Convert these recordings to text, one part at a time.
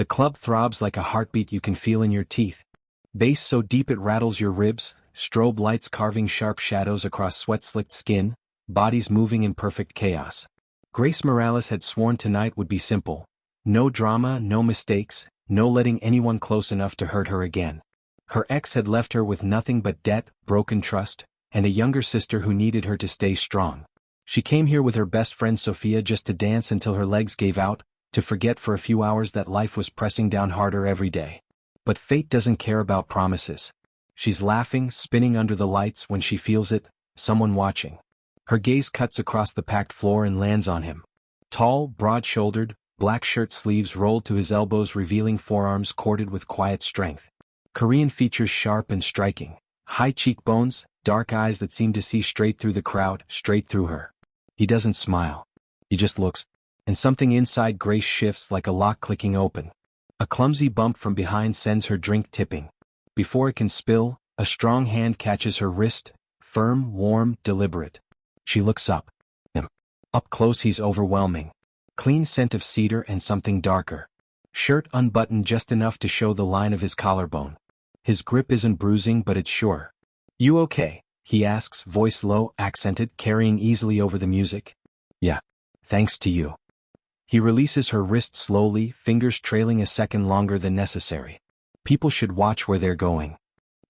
The club throbs like a heartbeat you can feel in your teeth. Bass so deep it rattles your ribs, strobe lights carving sharp shadows across sweat-slicked skin, bodies moving in perfect chaos. Grace Morales had sworn tonight would be simple. No drama, no mistakes, no letting anyone close enough to hurt her again. Her ex had left her with nothing but debt, broken trust, and a younger sister who needed her to stay strong. She came here with her best friend Sophia just to dance until her legs gave out, to forget for a few hours that life was pressing down harder every day. But fate doesn't care about promises. She's laughing, spinning under the lights when she feels it, someone watching. Her gaze cuts across the packed floor and lands on him. Tall, broad-shouldered, black shirt sleeves rolled to his elbows revealing forearms corded with quiet strength. Korean features sharp and striking. High cheekbones, dark eyes that seem to see straight through the crowd, straight through her. He doesn't smile. He just looks. And something inside Grace shifts like a lock clicking open. A clumsy bump from behind sends her drink tipping. Before it can spill, a strong hand catches her wrist, firm, warm, deliberate. She looks up. Up close he's overwhelming. Clean scent of cedar and something darker. Shirt unbuttoned just enough to show the line of his collarbone. His grip isn't bruising but it's sure. "You okay?" he asks, voice low, accented, carrying easily over the music. "Yeah. Thanks to you." He releases her wrist slowly, fingers trailing a second longer than necessary. People should watch where they're going.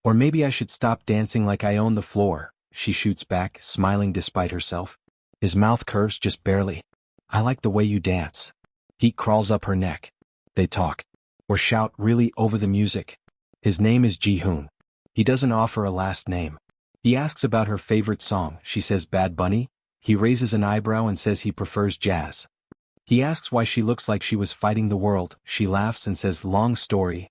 Or maybe I should stop dancing like I own the floor, she shoots back, smiling despite herself. His mouth curves just barely. "I like the way you dance." Heat crawls up her neck. They talk. Or shout really over the music. His name is Ji-hoon. He doesn't offer a last name. He asks about her favorite song. She says Bad Bunny. He raises an eyebrow and says he prefers jazz. He asks why she looks like she was fighting the world. She laughs and says long story.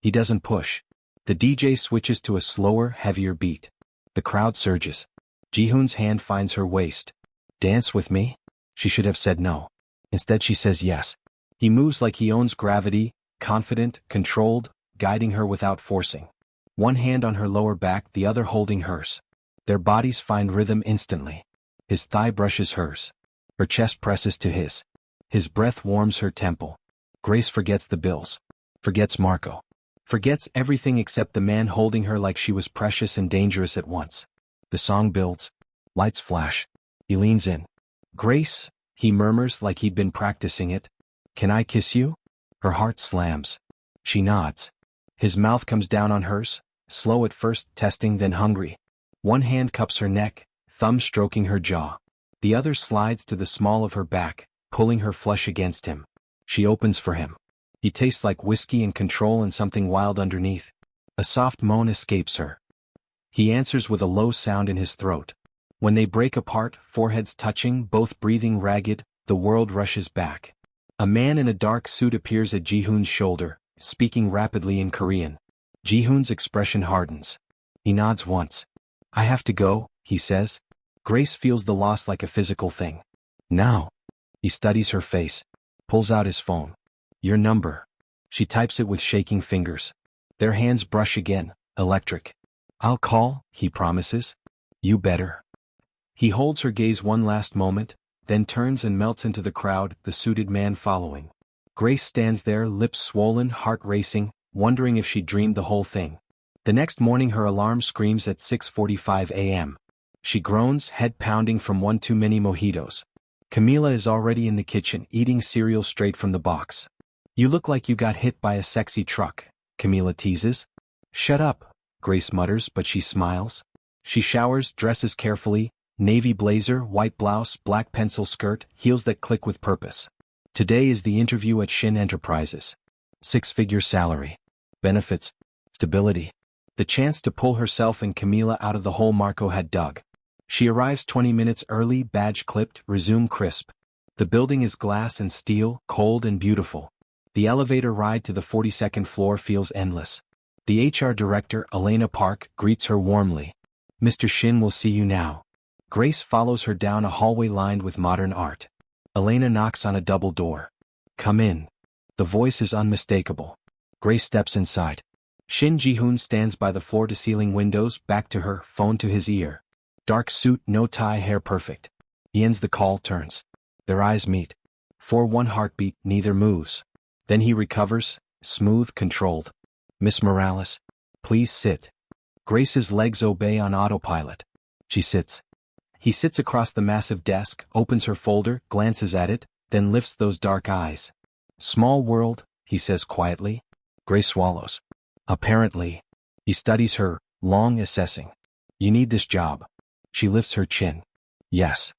He doesn't push. The DJ switches to a slower, heavier beat. The crowd surges. Ji-hoon's hand finds her waist. "Dance with me?" She should have said no. Instead she says yes. He moves like he owns gravity, confident, controlled, guiding her without forcing. One hand on her lower back, the other holding hers. Their bodies find rhythm instantly. His thigh brushes hers. Her chest presses to his. His breath warms her temple. Grace forgets the bills. Forgets Marco. Forgets everything except the man holding her like she was precious and dangerous at once. The song builds. Lights flash. He leans in. "Grace," he murmurs like he'd been practicing it. "Can I kiss you?" Her heart slams. She nods. His mouth comes down on hers, slow at first, testing, then hungry. One hand cups her neck, thumb stroking her jaw. The other slides to the small of her back, pulling her flush against him. She opens for him. He tastes like whiskey and control and something wild underneath. A soft moan escapes her. He answers with a low sound in his throat. When they break apart, foreheads touching, both breathing ragged, the world rushes back. A man in a dark suit appears at Ji-hoon's shoulder, speaking rapidly in Korean. Ji-hoon's expression hardens. He nods once. "I have to go," he says. Grace feels the loss like a physical thing. "Now." He studies her face. Pulls out his phone. "Your number." She types it with shaking fingers. Their hands brush again, electric. "I'll call," he promises. "You better." He holds her gaze one last moment, then turns and melts into the crowd, the suited man following. Grace stands there, lips swollen, heart racing, wondering if she dreamed the whole thing. The next morning her alarm screams at 6:45 a.m. She groans, head pounding from one too many mojitos. Camila is already in the kitchen, eating cereal straight from the box. "You look like you got hit by a sexy truck," Camila teases. "Shut up," Grace mutters, but she smiles. She showers, dresses carefully, navy blazer, white blouse, black pencil skirt, heels that click with purpose. Today is the interview at Shin Enterprises. 6-figure salary. Benefits. Stability. The chance to pull herself and Camila out of the hole Marco had dug. She arrives 20 minutes early, badge clipped, resume crisp. The building is glass and steel, cold and beautiful. The elevator ride to the 42nd floor feels endless. The HR director, Elena Park, greets her warmly. "Mr. Shin will see you now." Grace follows her down a hallway lined with modern art. Elena knocks on a double door. "Come in." The voice is unmistakable. Grace steps inside. Shin Ji-hoon stands by the floor-to-ceiling windows, back to her, phone to his ear. Dark suit, no tie, hair perfect. He ends the call, turns. Their eyes meet. For one heartbeat, neither moves. Then he recovers, smooth, controlled. Miss Morales, please sit. Grace's legs obey on autopilot. She sits. He sits across the massive desk, opens her folder, glances at it, then lifts those dark eyes. Small world, he says quietly. Grace swallows. Apparently. He studies her, long assessing. You need this job. She lifts her chin. Yes.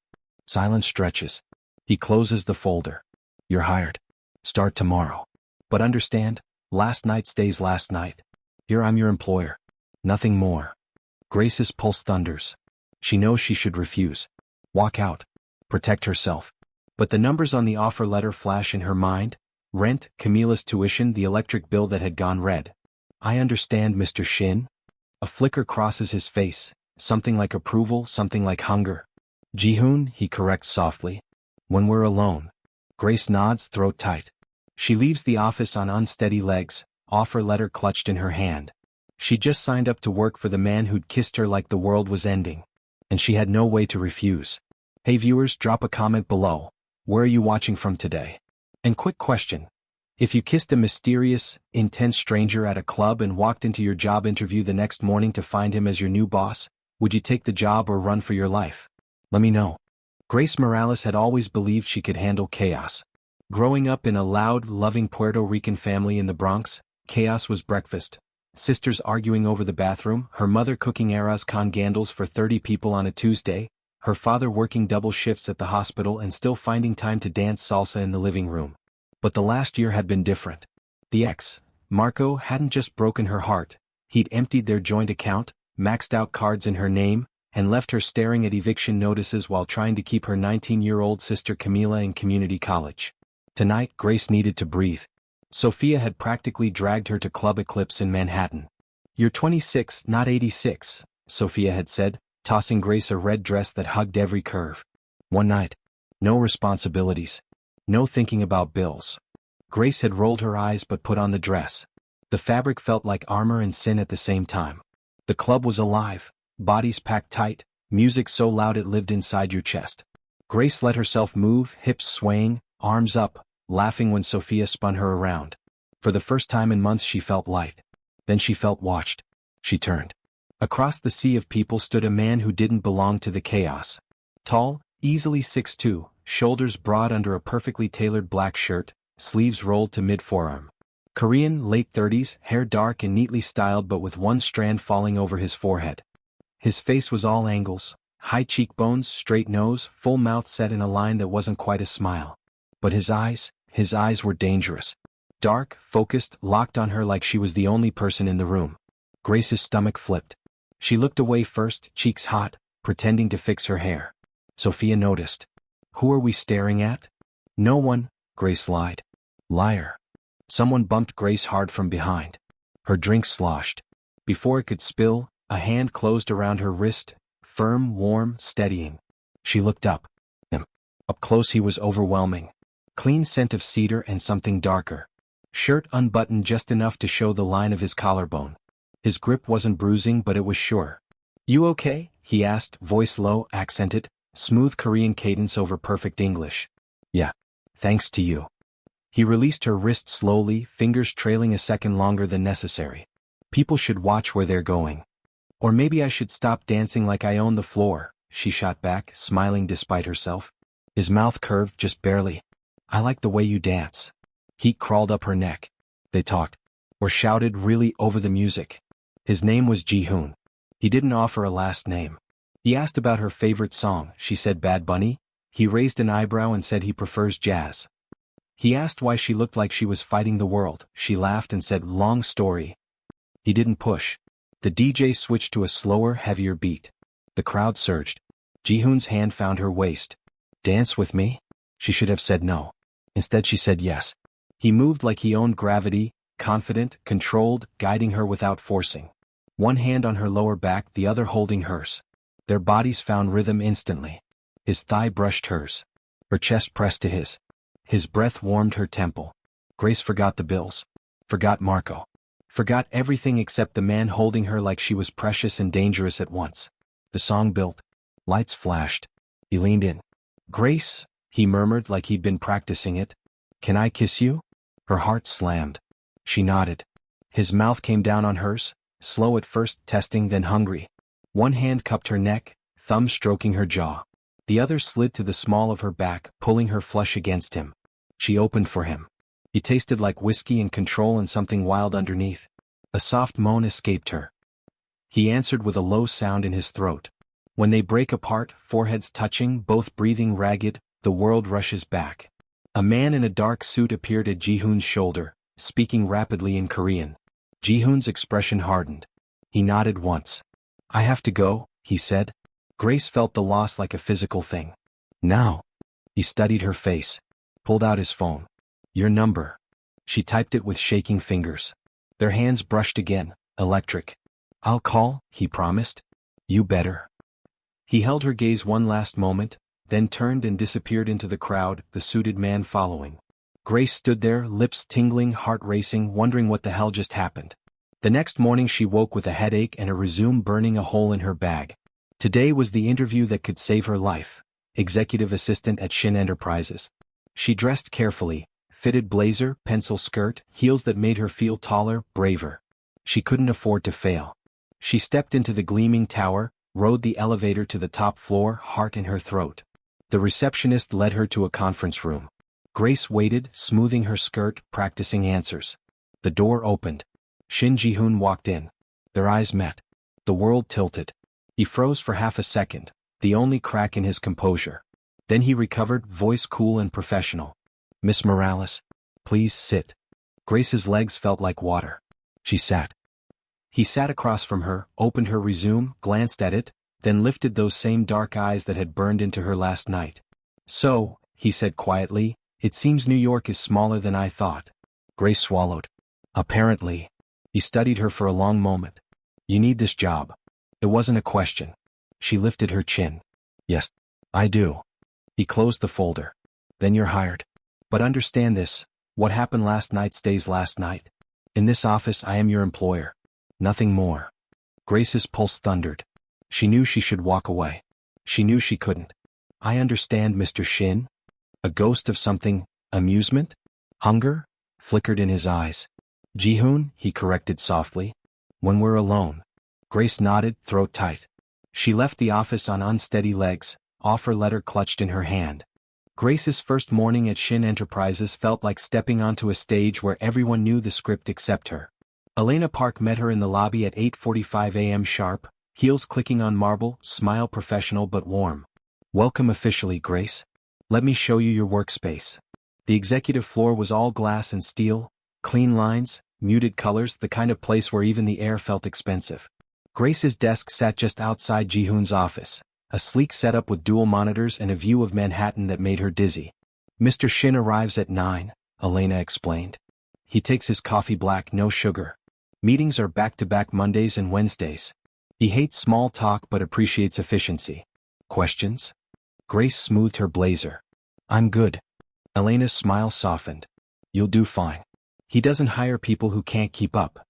Silence stretches. He closes the folder. You're hired. Start tomorrow. But understand, last night stays last night. Here I'm your employer. Nothing more. Grace's pulse thunders. She knows she should refuse. Walk out. Protect herself. But the numbers on the offer letter flash in her mind. Rent, Camila's tuition, the electric bill that had gone red. I understand, Mr. Shin. A flicker crosses his face, something like approval, something like hunger. Ji-hoon, he corrects softly. When we're alone. Grace nods, throat tight. She leaves the office on unsteady legs, offer letter clutched in her hand. She just signed up to work for the man who'd kissed her like the world was ending. And she had no way to refuse. Hey viewers, drop a comment below. Where are you watching from today? And quick question. If you kissed a mysterious, intense stranger at a club and walked into your job interview the next morning to find him as your new boss, would you take the job or run for your life? Let me know. Grace Morales had always believed she could handle chaos. Growing up in a loud, loving Puerto Rican family in the Bronx, chaos was breakfast. Sisters arguing over the bathroom, her mother cooking arroz con gandals for 30 people on a Tuesday, her father working double shifts at the hospital and still finding time to dance salsa in the living room. But the last year had been different. The ex, Marco, hadn't just broken her heart. He'd emptied their joint account, maxed out cards in her name, and left her staring at eviction notices while trying to keep her 19-year-old sister Camila in community college. Tonight, Grace needed to breathe. Sophia had practically dragged her to Club Eclipse in Manhattan. You're 26, not 86, Sophia had said, tossing Grace a red dress that hugged every curve. One night. No responsibilities. No thinking about bills. Grace had rolled her eyes but put on the dress. The fabric felt like armor and sin at the same time. The club was alive, bodies packed tight, music so loud it lived inside your chest. Grace let herself move, hips swaying, arms up, laughing when Sophia spun her around. For the first time in months she felt light. Then she felt watched. She turned. Across the sea of people stood a man who didn't belong to the chaos. Tall, easily 6'2", shoulders broad under a perfectly tailored black shirt, sleeves rolled to mid-forearm. Korean, late 30s, hair dark and neatly styled but with one strand falling over his forehead. His face was all angles, high cheekbones, straight nose, full mouth set in a line that wasn't quite a smile. But his eyes were dangerous. Dark, focused, locked on her like she was the only person in the room. Grace's stomach flipped. She looked away first, cheeks hot, pretending to fix her hair. Sophia noticed. Who are we staring at? No one, Grace lied. Liar. Someone bumped Grace hard from behind. Her drink sloshed. Before it could spill, a hand closed around her wrist, firm, warm, steadying. She looked up. Up close he was overwhelming. Clean scent of cedar and something darker. Shirt unbuttoned just enough to show the line of his collarbone. His grip wasn't bruising but it was sure. You okay? He asked, voice low, accented, smooth Korean cadence over perfect English. Yeah. Thanks to you. He released her wrist slowly, fingers trailing a second longer than necessary. People should watch where they're going. Or maybe I should stop dancing like I own the floor, she shot back, smiling despite herself. His mouth curved just barely. I like the way you dance. Heat crawled up her neck. They talked. Or shouted really over the music. His name was Ji-hoon. He didn't offer a last name. He asked about her favorite song, she said Bad Bunny. He raised an eyebrow and said he prefers jazz. He asked why she looked like she was fighting the world. She laughed and said, long story. He didn't push. The DJ switched to a slower, heavier beat. The crowd surged. Ji-hoon's hand found her waist. Dance with me? She should have said no. Instead she said yes. He moved like he owned gravity, confident, controlled, guiding her without forcing. One hand on her lower back, the other holding hers. Their bodies found rhythm instantly. His thigh brushed hers. Her chest pressed to his. His breath warmed her temple. Grace forgot the bills. Forgot Marco. Forgot everything except the man holding her like she was precious and dangerous at once. The song built. Lights flashed. He leaned in. Grace, he murmured like he'd been practicing it. Can I kiss you? Her heart slammed. She nodded. His mouth came down on hers, slow at first, testing, then hungry. One hand cupped her neck, thumb stroking her jaw. The other slid to the small of her back, pulling her flush against him. She opened for him. He tasted like whiskey and control and something wild underneath. A soft moan escaped her. He answered with a low sound in his throat. When they break apart, foreheads touching, both breathing ragged, the world rushes back. A man in a dark suit appeared at Ji-hoon's shoulder, speaking rapidly in Korean. Ji-hoon's expression hardened. He nodded once. "I have to go," he said. Grace felt the loss like a physical thing. "Now." He studied her face. Pulled out his phone. "Your number." She typed it with shaking fingers. Their hands brushed again, electric. "I'll call," he promised. "You better." He held her gaze one last moment, then turned and disappeared into the crowd, the suited man following. Grace stood there, lips tingling, heart racing, wondering what the hell just happened. The next morning she woke with a headache and a resume burning a hole in her bag. Today was the interview that could save her life. Executive assistant at Shin Enterprises. She dressed carefully, fitted blazer, pencil skirt, heels that made her feel taller, braver. She couldn't afford to fail. She stepped into the gleaming tower, rode the elevator to the top floor, heart in her throat. The receptionist led her to a conference room. Grace waited, smoothing her skirt, practicing answers. The door opened. Shin Ji-hoon walked in. Their eyes met. The world tilted. He froze for half a second, the only crack in his composure. Then he recovered, voice cool and professional. "Miss Morales, please sit." Grace's legs felt like water. She sat. He sat across from her, opened her resume, glanced at it, then lifted those same dark eyes that had burned into her last night. "So," he said quietly, "it seems New York is smaller than I thought." Grace swallowed. "Apparently." He studied her for a long moment. "You need this job." It wasn't a question. She lifted her chin. "Yes, I do." He closed the folder. "Then you're hired. But understand this, what happened last night stays last night. In this office I am your employer. Nothing more." Grace's pulse thundered. She knew she should walk away. She knew she couldn't. "I understand, Mr. Shin." A ghost of something, amusement? Hunger? Flickered in his eyes. "Ji-hoon," he corrected softly. "When we're alone." Grace nodded, throat tight. She left the office on unsteady legs, offer letter clutched in her hand. Grace's first morning at Shin Enterprises felt like stepping onto a stage where everyone knew the script except her. Elena Park met her in the lobby at 8:45 a.m. sharp, heels clicking on marble, smile professional but warm. "Welcome officially, Grace. Let me show you your workspace." The executive floor was all glass and steel, clean lines, muted colors, the kind of place where even the air felt expensive. Grace's desk sat just outside Ji-hoon's office, a sleek setup with dual monitors and a view of Manhattan that made her dizzy. "Mr. Shin arrives at 9, Elena explained. "He takes his coffee black, no sugar. Meetings are back-to-back Mondays and Wednesdays. He hates small talk but appreciates efficiency." "Questions?" Grace smoothed her blazer. "I'm good." Elena's smile softened. "You'll do fine. He doesn't hire people who can't keep up."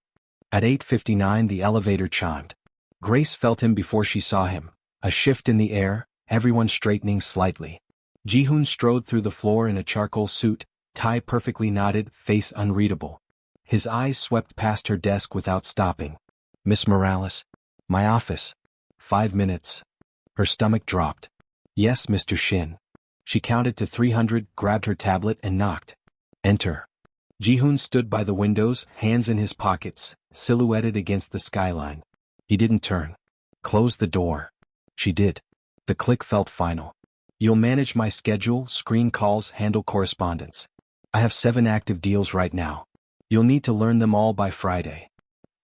At 8:59 the elevator chimed. Grace felt him before she saw him, a shift in the air, everyone straightening slightly. Ji-hoon strode through the floor in a charcoal suit, tie perfectly knotted, face unreadable. His eyes swept past her desk without stopping. "Miss Morales." "My office." "5 minutes." Her stomach dropped. "Yes, Mr. Shin." She counted to 300, grabbed her tablet and knocked. "Enter." Ji-hoon stood by the windows, hands in his pockets, silhouetted against the skyline. He didn't turn. "Close the door." She did. The click felt final. "You'll manage my schedule, screen calls, handle correspondence. I have 7 active deals right now. You'll need to learn them all by Friday."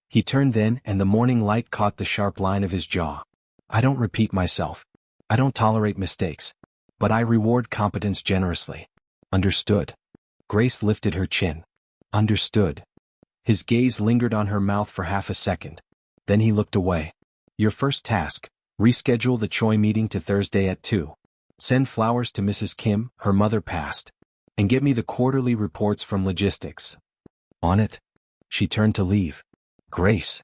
He turned then, and the morning light caught the sharp line of his jaw. "I don't repeat myself. I don't tolerate mistakes. But I reward competence generously." "Understood." Grace lifted her chin. "Understood." His gaze lingered on her mouth for half a second. Then he looked away. "Your first task, reschedule the Choi meeting to Thursday at 2. Send flowers to Mrs. Kim, her mother passed. And get me the quarterly reports from logistics." "On it." She turned to leave. "Grace."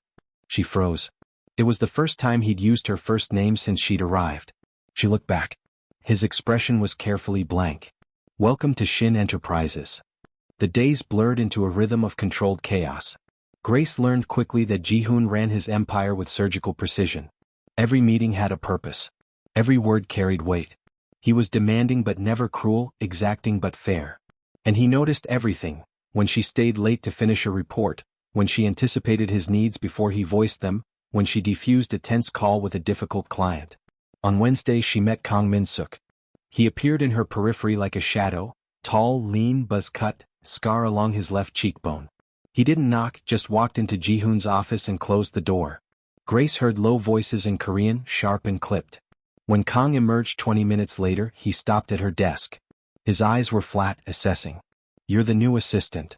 She froze. It was the first time he'd used her first name since she'd arrived. She looked back. His expression was carefully blank. "Welcome to Shin Enterprises." The days blurred into a rhythm of controlled chaos. Grace learned quickly that Ji-hoon ran his empire with surgical precision. Every meeting had a purpose. Every word carried weight. He was demanding but never cruel, exacting but fair. And he noticed everything, when she stayed late to finish a report, when she anticipated his needs before he voiced them, when she defused a tense call with a difficult client. On Wednesday she met Kang Min-suk. He appeared in her periphery like a shadow, tall, lean, buzz-cut, scar along his left cheekbone. He didn't knock, just walked into Ji-hoon's office and closed the door. Grace heard low voices in Korean, sharp and clipped. When Kang emerged 20 minutes later, he stopped at her desk. His eyes were flat, assessing. "You're the new assistant.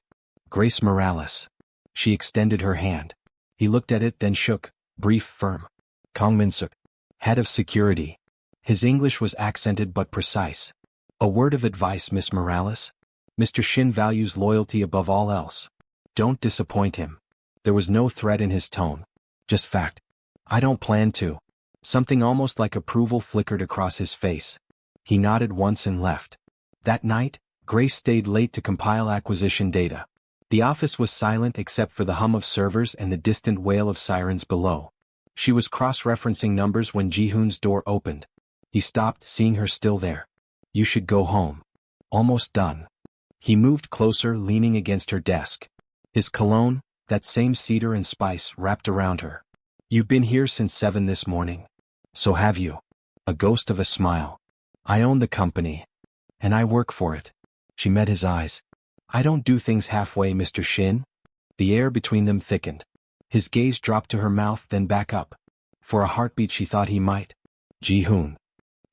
Grace Morales." She extended her hand. He looked at it, then shook, brief, firm. "Kang Min-suk, head of security." His English was accented but precise. "A word of advice, Miss Morales. Mr. Shin values loyalty above all else. Don't disappoint him." There was no threat in his tone. Just fact. "I don't plan to." Something almost like approval flickered across his face. He nodded once and left. That night, Grace stayed late to compile acquisition data. The office was silent except for the hum of servers and the distant wail of sirens below. She was cross-referencing numbers when Ji-hoon's door opened. He stopped, seeing her still there. "You should go home." "Almost done." He moved closer, leaning against her desk. His cologne, that same cedar and spice, wrapped around her. "You've been here since 7 this morning. So have you." A ghost of a smile. "I own the company. And I work for it." She met his eyes. "I don't do things halfway, Mr. Shin." The air between them thickened. His gaze dropped to her mouth, then back up. For a heartbeat she thought he might. "Ji-hoon."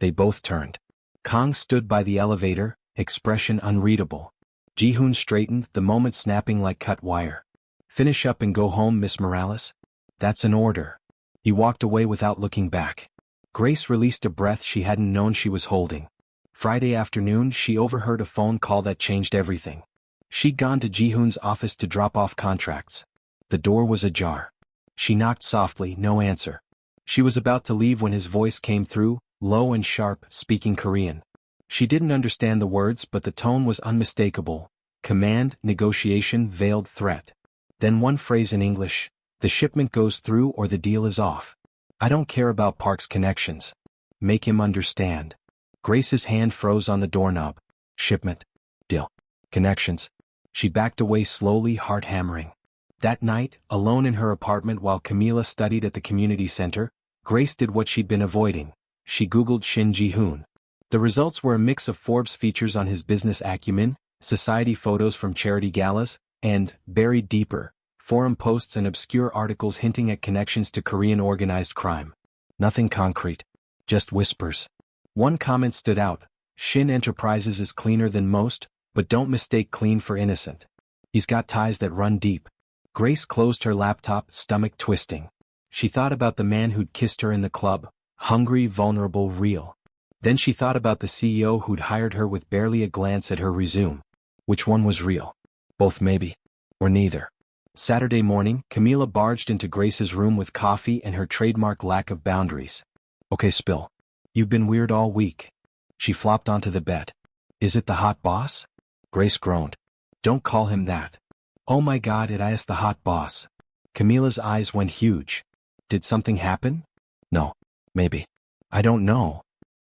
They both turned. Kang stood by the elevator, expression unreadable. Ji-hoon straightened, the moment snapping like cut wire. "Finish up and go home, Miss Morales." "That's an order." He walked away without looking back. Grace released a breath she hadn't known she was holding. Friday afternoon she overheard a phone call that changed everything. She'd gone to Ji-hoon's office to drop off contracts. The door was ajar. She knocked softly, no answer. She was about to leave when his voice came through, low and sharp, speaking Korean. She didn't understand the words, but the tone was unmistakable. Command, negotiation, veiled threat. Then one phrase in English: "The shipment goes through or the deal is off. I don't care about Park's connections. Make him understand." Grace's hand froze on the doorknob. "Shipment. Deal. Connections." She backed away slowly, heart hammering. That night, alone in her apartment while Camila studied at the community center, Grace did what she'd been avoiding. She Googled Shin Ji-hoon. The results were a mix of Forbes features on his business acumen, society photos from charity galas, and, buried deeper, forum posts and obscure articles hinting at connections to Korean organized crime. Nothing concrete. Just whispers. One comment stood out: "Shin Enterprises is cleaner than most, but don't mistake clean for innocent. He's got ties that run deep." Grace closed her laptop, stomach twisting. She thought about the man who'd kissed her in the club, hungry, vulnerable, real. Then she thought about the CEO who'd hired her with barely a glance at her resume. Which one was real? Both maybe. Or neither. Saturday morning, Camila barged into Grace's room with coffee and her trademark lack of boundaries. "Okay, spill. You've been weird all week." She flopped onto the bed. "Is it the hot boss?" Grace groaned. "Don't call him that." "Oh my God, it is the hot boss." Camila's eyes went huge. "Did something happen?" "No. Maybe. I don't know."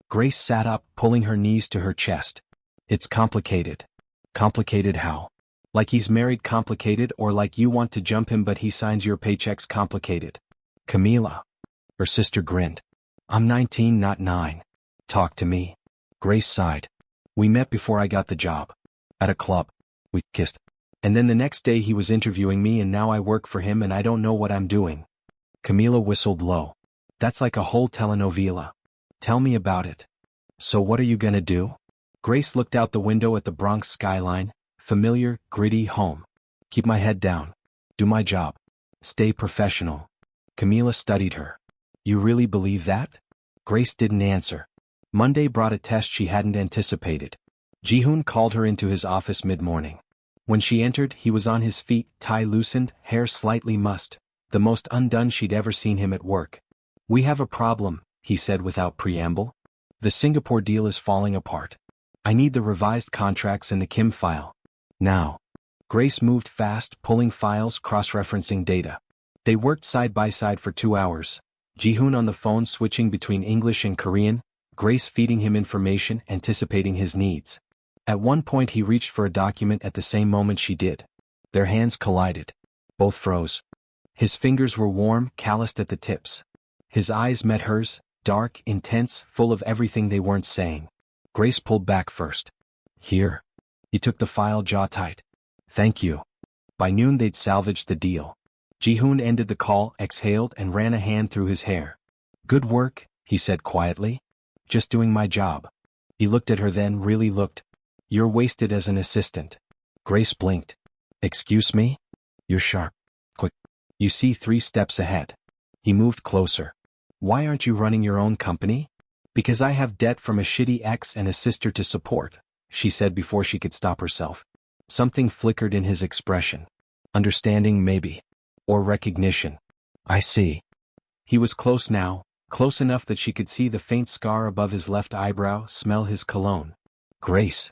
Grace sat up, pulling her knees to her chest. "It's complicated." "Complicated how?" "Like he's married complicated, or like you want to jump him but he signs your paychecks complicated." "Camila." Her sister grinned. "I'm 19, not 9. Talk to me." Grace sighed. "We met before I got the job. At a club. We kissed. And then the next day he was interviewing me and now I work for him and I don't know what I'm doing." Camila whistled low. "That's like a whole telenovela. Tell me about it." "So what are you gonna do?" Grace looked out the window at the Bronx skyline, familiar, gritty home. "Keep my head down. Do my job. Stay professional." Camila studied her. "You really believe that?" Grace didn't answer. Monday brought a test she hadn't anticipated. Ji-hoon called her into his office mid-morning. When she entered, he was on his feet, tie loosened, hair slightly mussed, the most undone she'd ever seen him at work. "We have a problem," he said without preamble. "The Singapore deal is falling apart. I need the revised contracts and the Kim file. Now." Grace moved fast, pulling files, cross-referencing data. They worked side by side for 2 hours. Ji-hoon on the phone switching between English and Korean, Grace feeding him information, anticipating his needs. At one point he reached for a document at the same moment she did. Their hands collided. Both froze. His fingers were warm, calloused at the tips. His eyes met hers, dark, intense, full of everything they weren't saying. Grace pulled back first. Here. He took the file, jaw tight. Thank you. By noon they'd salvaged the deal. Ji-hoon ended the call, exhaled, and ran a hand through his hair. Good work, he said quietly. Just doing my job. He looked at her, then really looked. You're wasted as an assistant. Grace blinked. Excuse me? You're sharp. Quick. You see 3 steps ahead. He moved closer. Why aren't you running your own company? Because I have debt from a shitty ex and a sister to support, she said before she could stop herself. Something flickered in his expression. Understanding maybe. Or recognition. I see. He was close now, close enough that she could see the faint scar above his left eyebrow, smell his cologne. Grace.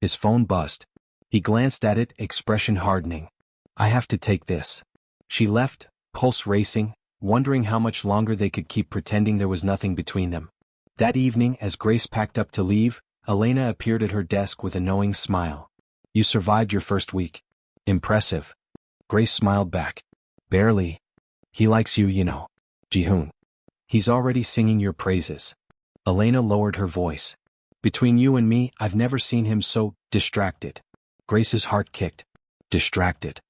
His phone buzzed. He glanced at it, expression hardening. I have to take this. She left, pulse racing, wondering how much longer they could keep pretending there was nothing between them. That evening, as Grace packed up to leave, Elena appeared at her desk with a knowing smile. You survived your first week. Impressive. Grace smiled back. Barely. He likes you, you know. Ji-hoon. He's already singing your praises. Elena lowered her voice. Between you and me, I've never seen him so distracted. Grace's heart kicked. Distracted.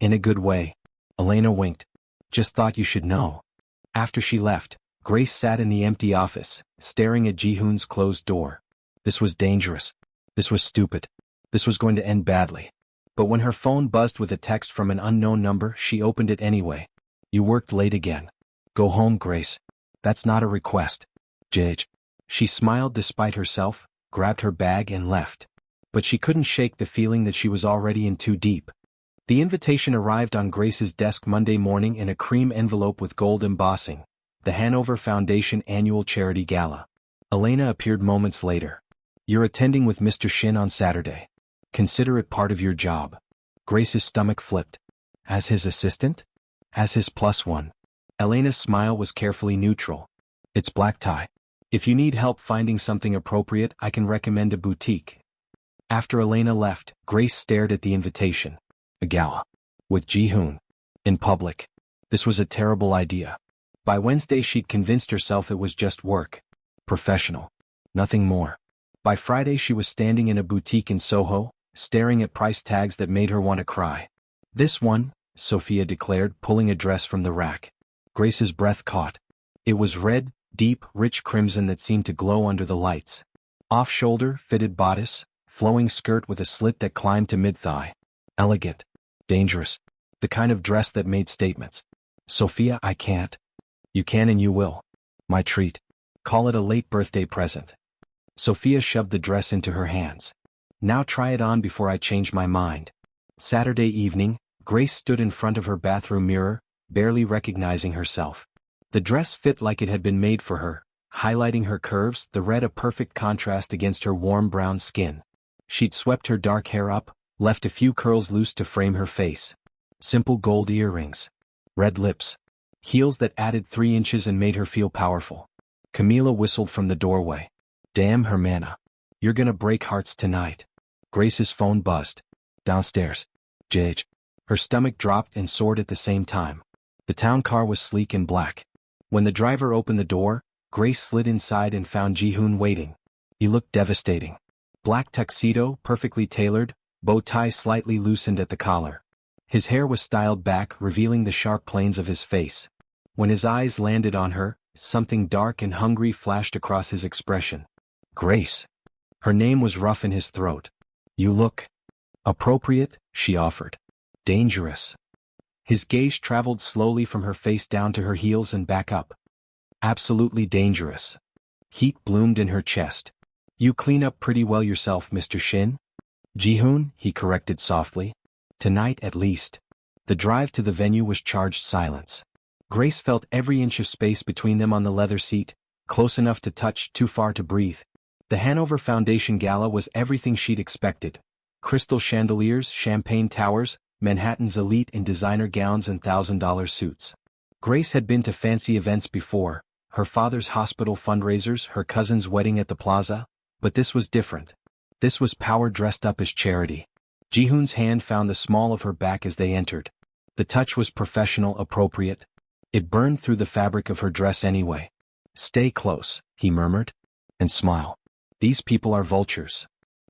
In a good way. Elena winked. Just thought you should know. After she left, Grace sat in the empty office, staring at Ji-hoon's closed door. This was dangerous. This was stupid. This was going to end badly. But when her phone buzzed with a text from an unknown number, she opened it anyway. You worked late again. Go home, Grace. That's not a request. Jage. She smiled despite herself, grabbed her bag and left. But she couldn't shake the feeling that she was already in too deep. The invitation arrived on Grace's desk Monday morning in a cream envelope with gold embossing. The Hanover Foundation Annual Charity Gala. Elena appeared moments later. You're attending with Mr. Shin on Saturday. Consider it part of your job. Grace's stomach flipped. As his assistant? As his +1. Elena's smile was carefully neutral. It's black tie. If you need help finding something appropriate, I can recommend a boutique. After Elena left, Grace stared at the invitation. A gala. With Ji-hoon. In public. This was a terrible idea. By Wednesday she'd convinced herself it was just work. Professional. Nothing more. By Friday she was standing in a boutique in Soho, staring at price tags that made her want to cry. This one, Sophia declared, pulling a dress from the rack. Grace's breath caught. It was red, deep, rich crimson that seemed to glow under the lights. Off-shoulder, fitted bodice, flowing skirt with a slit that climbed to mid-thigh. Elegant. Dangerous. The kind of dress that made statements. Sophia, I can't. You can and you will. My treat. Call it a late birthday present. Sophia shoved the dress into her hands. Now try it on before I change my mind. Saturday evening, Grace stood in front of her bathroom mirror, barely recognizing herself. The dress fit like it had been made for her, highlighting her curves, the red a perfect contrast against her warm brown skin. She'd swept her dark hair up, left a few curls loose to frame her face. Simple gold earrings. Red lips. Heels that added 3 inches and made her feel powerful. Camila whistled from the doorway. Damn, Hermana. You're gonna break hearts tonight. Grace's phone buzzed. Downstairs. Jage. Her stomach dropped and soared at the same time. The town car was sleek and black. When the driver opened the door, Grace slid inside and found Ji-hoon waiting. He looked devastating. Black tuxedo, perfectly tailored, bow tie slightly loosened at the collar. His hair was styled back, revealing the sharp planes of his face. When his eyes landed on her, something dark and hungry flashed across his expression. Grace. Her name was rough in his throat. You look appropriate, she offered. Dangerous. His gaze traveled slowly from her face down to her heels and back up. Absolutely dangerous. Heat bloomed in her chest. You clean up pretty well yourself, Mr. Shin. Ji-hoon, he corrected softly. Tonight at least. The drive to the venue was charged silence. Grace felt every inch of space between them on the leather seat, close enough to touch, too far to breathe. The Hanover Foundation Gala was everything she'd expected. Crystal chandeliers, champagne towers, Manhattan's elite in designer gowns and $1,000 suits. Grace had been to fancy events before, her father's hospital fundraisers, her cousin's wedding at the plaza, but this was different. This was power dressed up as charity. Ji-hoon's hand found the small of her back as they entered. The touch was professional, appropriate. It burned through the fabric of her dress anyway. "Stay close," he murmured. "And smile. These people are vultures."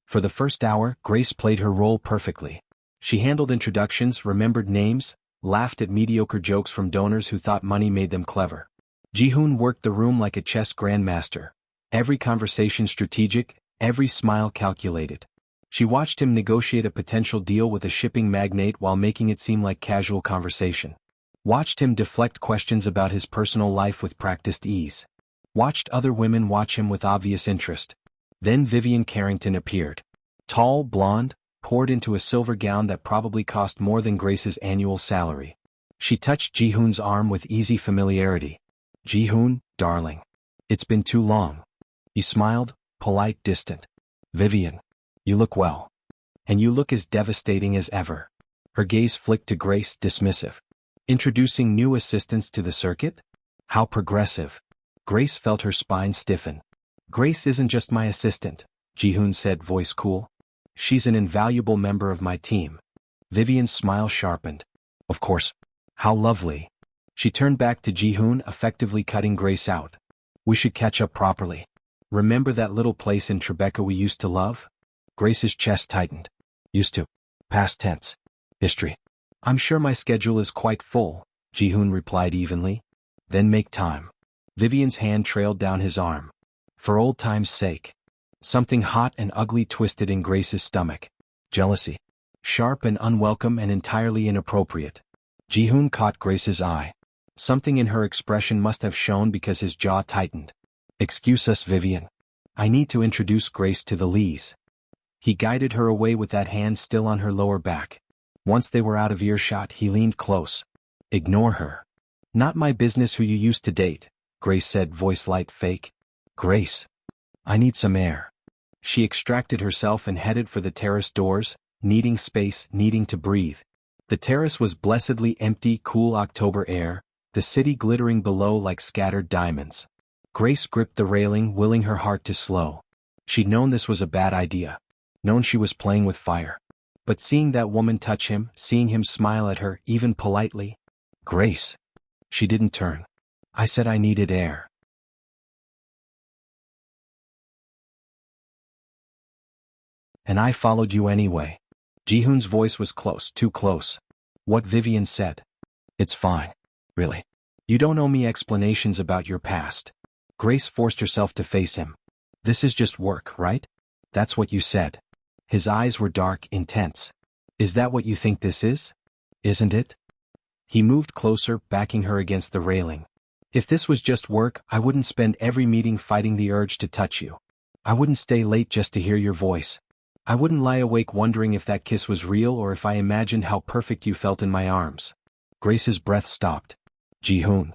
For the first hour, Grace played her role perfectly. She handled introductions, remembered names, laughed at mediocre jokes from donors who thought money made them clever. Ji-hoon worked the room like a chess grandmaster. Every conversation strategic, every smile calculated. She watched him negotiate a potential deal with a shipping magnate while making it seem like casual conversation. Watched him deflect questions about his personal life with practiced ease. Watched other women watch him with obvious interest. Then Vivian Carrington appeared. Tall, blonde, poured into a silver gown that probably cost more than Grace's annual salary. She touched Ji-hoon's arm with easy familiarity. "Ji-hoon, darling. It's been too long." He smiled, polite, distant. "Vivian. You look well. And you look as devastating as ever." Her gaze flicked to Grace, dismissive. "Introducing new assistants to the circuit? How progressive." Grace felt her spine stiffen. "Grace isn't just my assistant," Ji-hoon said, voice cool. "She's an invaluable member of my team." Vivian's smile sharpened. "Of course. How lovely." She turned back to Ji-hoon, effectively cutting Grace out. "We should catch up properly. Remember that little place in Tribeca we used to love?" Grace's chest tightened. "Used to. Past tense. History." "I'm sure my schedule is quite full," Ji-hoon replied evenly. "Then make time." Vivian's hand trailed down his arm. "For old time's sake." Something hot and ugly twisted in Grace's stomach. Jealousy. Sharp and unwelcome and entirely inappropriate. Ji-hoon caught Grace's eye. Something in her expression must have shown because his jaw tightened. "Excuse us, Vivian. I need to introduce Grace to the Lees." He guided her away with that hand still on her lower back. Once they were out of earshot, he leaned close. "Ignore her." "Not my business who you used to date," Grace said, voice light, fake. "Grace. I need some air." She extracted herself and headed for the terrace doors, needing space, needing to breathe. The terrace was blessedly empty, cool October air, the city glittering below like scattered diamonds. Grace gripped the railing, willing her heart to slow. She'd known this was a bad idea. Known she was playing with fire. But seeing that woman touch him, seeing him smile at her, even politely. "Grace." She didn't turn. "I said I needed air." "And I followed you anyway." Ji-hoon's voice was close, too close. "What Vivian said. It's fine. Really. You don't owe me explanations about your past." Grace forced herself to face him. "This is just work, right? That's what you said." His eyes were dark, intense. "Is that what you think this is? Isn't it?" He moved closer, backing her against the railing. "If this was just work, I wouldn't spend every meeting fighting the urge to touch you. I wouldn't stay late just to hear your voice. I wouldn't lie awake wondering if that kiss was real or if I imagined how perfect you felt in my arms." Grace's breath stopped. "Ji-hoon.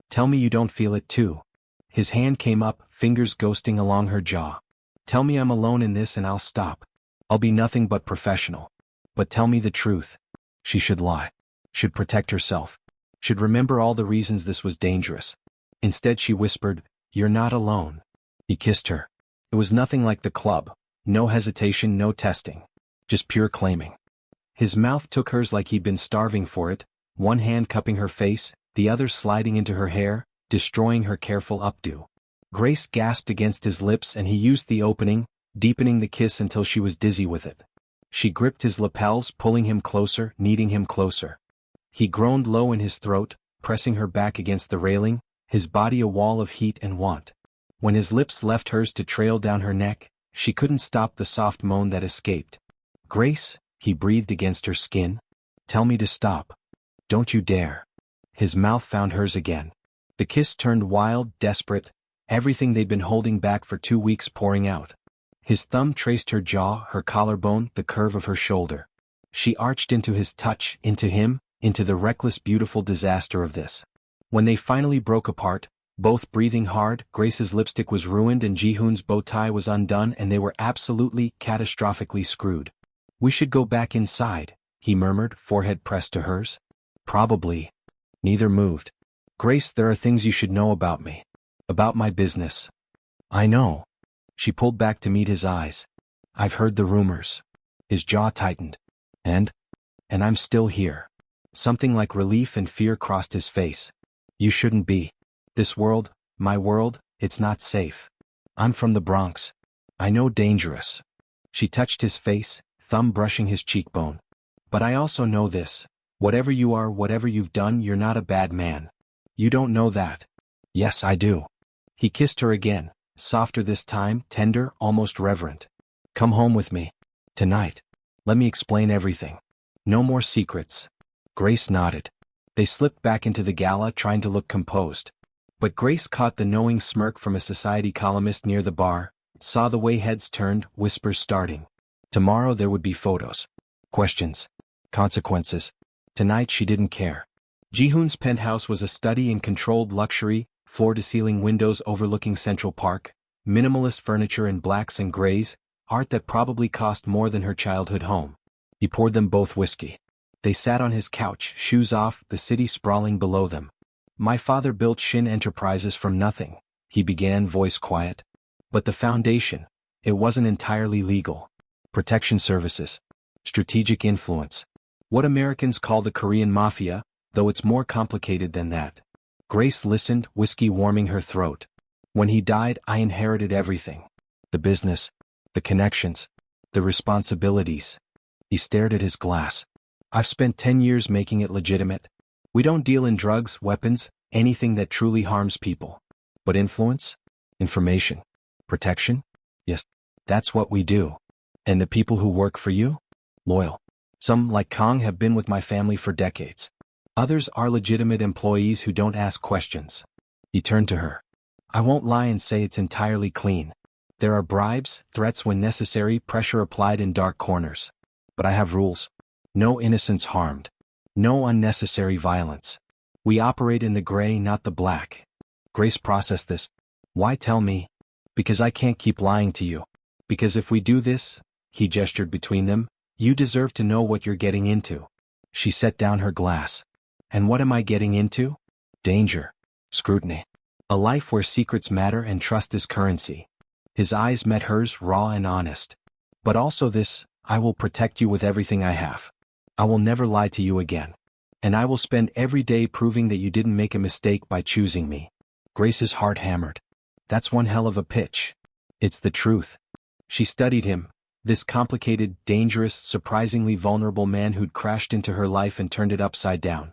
Tell me you don't feel it too." His hand came up, fingers ghosting along her jaw. "Tell me I'm alone in this and I'll stop. I'll be nothing but professional. But tell me the truth." She should lie. Should protect herself. Should remember all the reasons this was dangerous. Instead she whispered, "You're not alone." He kissed her. It was nothing like the club. No hesitation, no testing. Just pure claiming. His mouth took hers like he'd been starving for it, one hand cupping her face, the other sliding into her hair, destroying her careful updo. Grace gasped against his lips and he used the opening, deepening the kiss until she was dizzy with it. She gripped his lapels, pulling him closer, kneading him closer. He groaned low in his throat, pressing her back against the railing, his body a wall of heat and want. When his lips left hers to trail down her neck, she couldn't stop the soft moan that escaped. "Grace," he breathed against her skin. "Tell me to stop. Don't you dare." His mouth found hers again. The kiss turned wild, desperate, everything they'd been holding back for 2 weeks pouring out. His thumb traced her jaw, her collarbone, the curve of her shoulder. She arched into his touch, into him, into the reckless beautiful disaster of this. When they finally broke apart, both breathing hard, Grace's lipstick was ruined and Ji-hoon's bow tie was undone and they were absolutely, catastrophically screwed. We should go back inside, he murmured, forehead pressed to hers. Probably. Neither moved. Grace, there are things you should know about me. About my business. I know. She pulled back to meet his eyes. I've heard the rumors. His jaw tightened. And I'm still here. Something like relief and fear crossed his face. You shouldn't be. This world, my world, it's not safe. I'm from the Bronx. I know dangerous. She touched his face, thumb brushing his cheekbone. But I also know this. Whatever you are, whatever you've done, you're not a bad man. You don't know that. Yes, I do. He kissed her again, softer this time, tender, almost reverent. Come home with me. Tonight. Let me explain everything. No more secrets. Grace nodded. They slipped back into the Gala, trying to look composed. But Grace caught the knowing smirk from a society columnist near the bar, saw the way heads turned, whispers starting. Tomorrow there would be photos. Questions. Consequences. Tonight she didn't care. Ji-hoon's penthouse was a study in controlled luxury, floor-to-ceiling windows overlooking Central Park, minimalist furniture in blacks and grays, art that probably cost more than her childhood home. He poured them both whiskey. They sat on his couch, shoes off, the city sprawling below them. My father built Shin Enterprises from nothing, he began, voice quiet. But the foundation, it wasn't entirely legal. Protection services. Strategic influence. What Americans call the Korean Mafia, though it's more complicated than that. Grace listened, whiskey warming her throat. When he died, I inherited everything. The business, the connections, the responsibilities. He stared at his glass. I've spent 10 years making it legitimate. We don't deal in drugs, weapons, anything that truly harms people. But influence? Information? Protection? Yes, that's what we do. And the people who work for you? Loyal. Some, like Kong, have been with my family for decades. Others are legitimate employees who don't ask questions. He turned to her. I won't lie and say it's entirely clean. There are bribes, threats when necessary, pressure applied in dark corners. But I have rules. No innocents harmed. No unnecessary violence. We operate in the gray, not the black. Grace processed this. Why tell me? Because I can't keep lying to you. Because if we do this, he gestured between them, you deserve to know what you're getting into. She set down her glass. And what am I getting into? Danger. Scrutiny. A life where secrets matter and trust is currency. His eyes met hers, raw and honest. But also this, I will protect you with everything I have. I will never lie to you again. And I will spend every day proving that you didn't make a mistake by choosing me. Grace's heart hammered. That's one hell of a pitch. It's the truth. She studied him, this complicated, dangerous, surprisingly vulnerable man who'd crashed into her life and turned it upside down.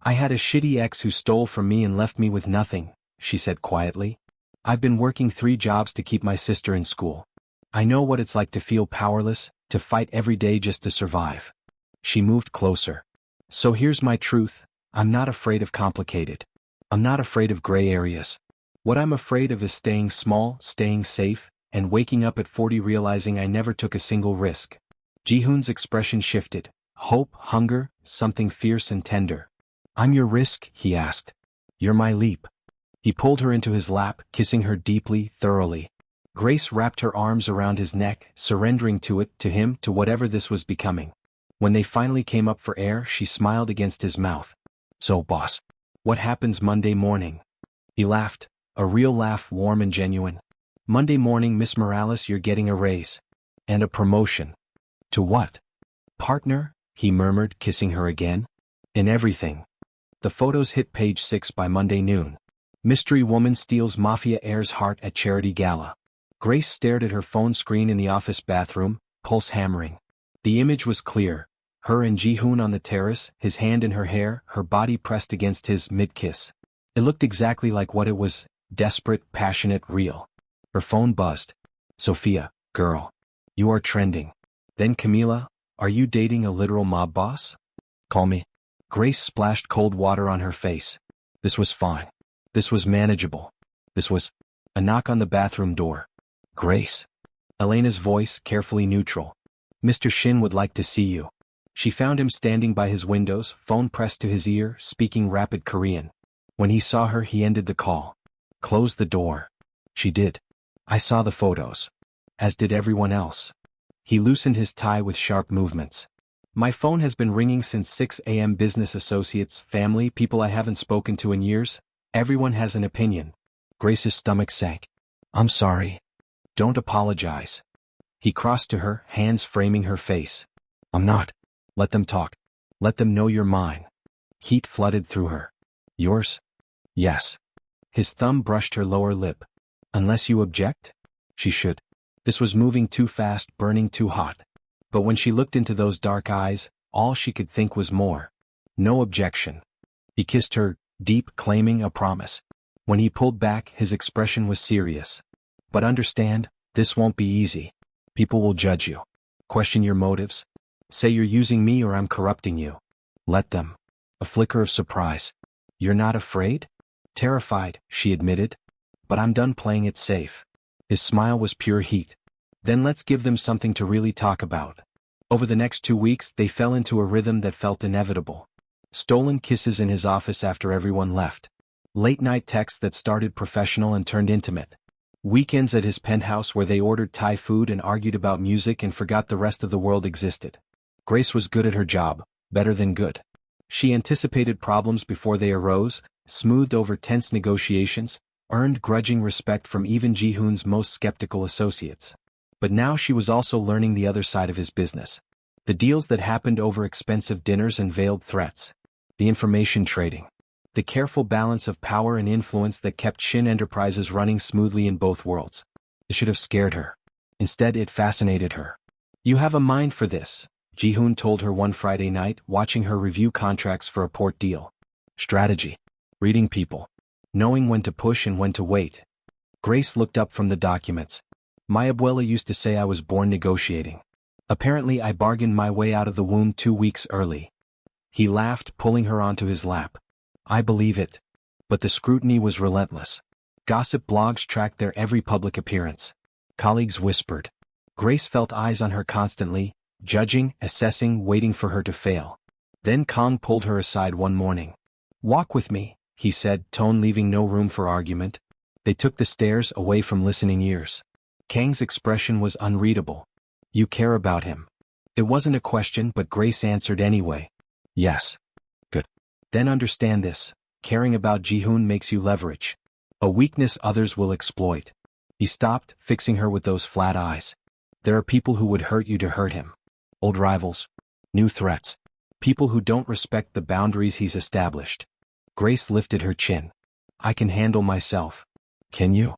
I had a shitty ex who stole from me and left me with nothing, she said quietly. I've been working 3 jobs to keep my sister in school. I know what it's like to feel powerless, to fight every day just to survive. She moved closer. So here's my truth, I'm not afraid of complicated. I'm not afraid of gray areas. What I'm afraid of is staying small, staying safe, and waking up at 40 realizing I never took a single risk. Ji-hoon's expression shifted. Hope, hunger, something fierce and tender. I'm your risk, he asked. You're my leap. He pulled her into his lap, kissing her deeply, thoroughly. Grace wrapped her arms around his neck, surrendering to it, to him, to whatever this was becoming. When they finally came up for air, she smiled against his mouth. So, boss, what happens Monday morning? He laughed, a real laugh, warm and genuine. Monday morning, Miss Morales, you're getting a raise. And a promotion. To what? Partner, he murmured, kissing her again. In everything. The photos hit page 6 by Monday noon. Mystery woman steals Mafia heir's heart at charity gala. Grace stared at her phone screen in the office bathroom, pulse hammering. The image was clear. Her and Ji-hoon on the terrace, his hand in her hair, her body pressed against his mid-kiss. It looked exactly like what it was, desperate, passionate, real. Her phone buzzed. Sophia, girl. You are trending. Then Camila, are you dating a literal mob boss? Call me. Grace splashed cold water on her face. This was fine. This was manageable. This was a knock on the bathroom door. Grace. Elena's voice, carefully neutral. Mr. Shin would like to see you. She found him standing by his windows, phone pressed to his ear, speaking rapid Korean. When he saw her, he ended the call. Close the door. She did. I saw the photos. As did everyone else. He loosened his tie with sharp movements. My phone has been ringing since 6 a.m. Business associates, family, people I haven't spoken to in years. Everyone has an opinion. Grace's stomach sank. I'm sorry. Don't apologize. He crossed to her, hands framing her face. I'm not. Let them talk. Let them know you're mine. Heat flooded through her. Yours? Yes. His thumb brushed her lower lip. Unless you object? She should. This was moving too fast, burning too hot. But when she looked into those dark eyes, all she could think was more. No objection. He kissed her, deep, claiming a promise. When he pulled back, his expression was serious. But understand, this won't be easy. People will judge you. Question your motives. Say you're using me or I'm corrupting you. Let them. A flicker of surprise. You're not afraid? Terrified, she admitted. But I'm done playing it safe. His smile was pure heat. Then let's give them something to really talk about. Over the next 2 weeks, they fell into a rhythm that felt inevitable. Stolen kisses in his office after everyone left. Late-night texts that started professional and turned intimate. Weekends at his penthouse where they ordered Thai food and argued about music and forgot the rest of the world existed. Grace was good at her job, better than good. She anticipated problems before they arose, smoothed over tense negotiations, earned grudging respect from even Ji-hoon's most skeptical associates. But now she was also learning the other side of his business. The deals that happened over expensive dinners and veiled threats. The information trading. The careful balance of power and influence that kept Shin Enterprises running smoothly in both worlds. It should have scared her. Instead, it fascinated her. You have a mind for this, Ji-hoon told her one Friday night, watching her review contracts for a port deal. Strategy. Reading people. Knowing when to push and when to wait. Grace looked up from the documents. My abuela used to say I was born negotiating. Apparently I bargained my way out of the womb 2 weeks early. He laughed, pulling her onto his lap. I believe it. But the scrutiny was relentless. Gossip blogs tracked their every public appearance. Colleagues whispered. Grace felt eyes on her constantly, judging, assessing, waiting for her to fail. Then Kang pulled her aside one morning. Walk with me, he said, tone leaving no room for argument. They took the stairs away from listening ears. Kang's expression was unreadable. You care about him. It wasn't a question, but Grace answered anyway. Yes. Good. Then understand this. Caring about Ji-hoon makes you leverage. A weakness others will exploit. He stopped, fixing her with those flat eyes. There are people who would hurt you to hurt him. Old rivals. New threats. People who don't respect the boundaries he's established. Grace lifted her chin. I can handle myself. Can you?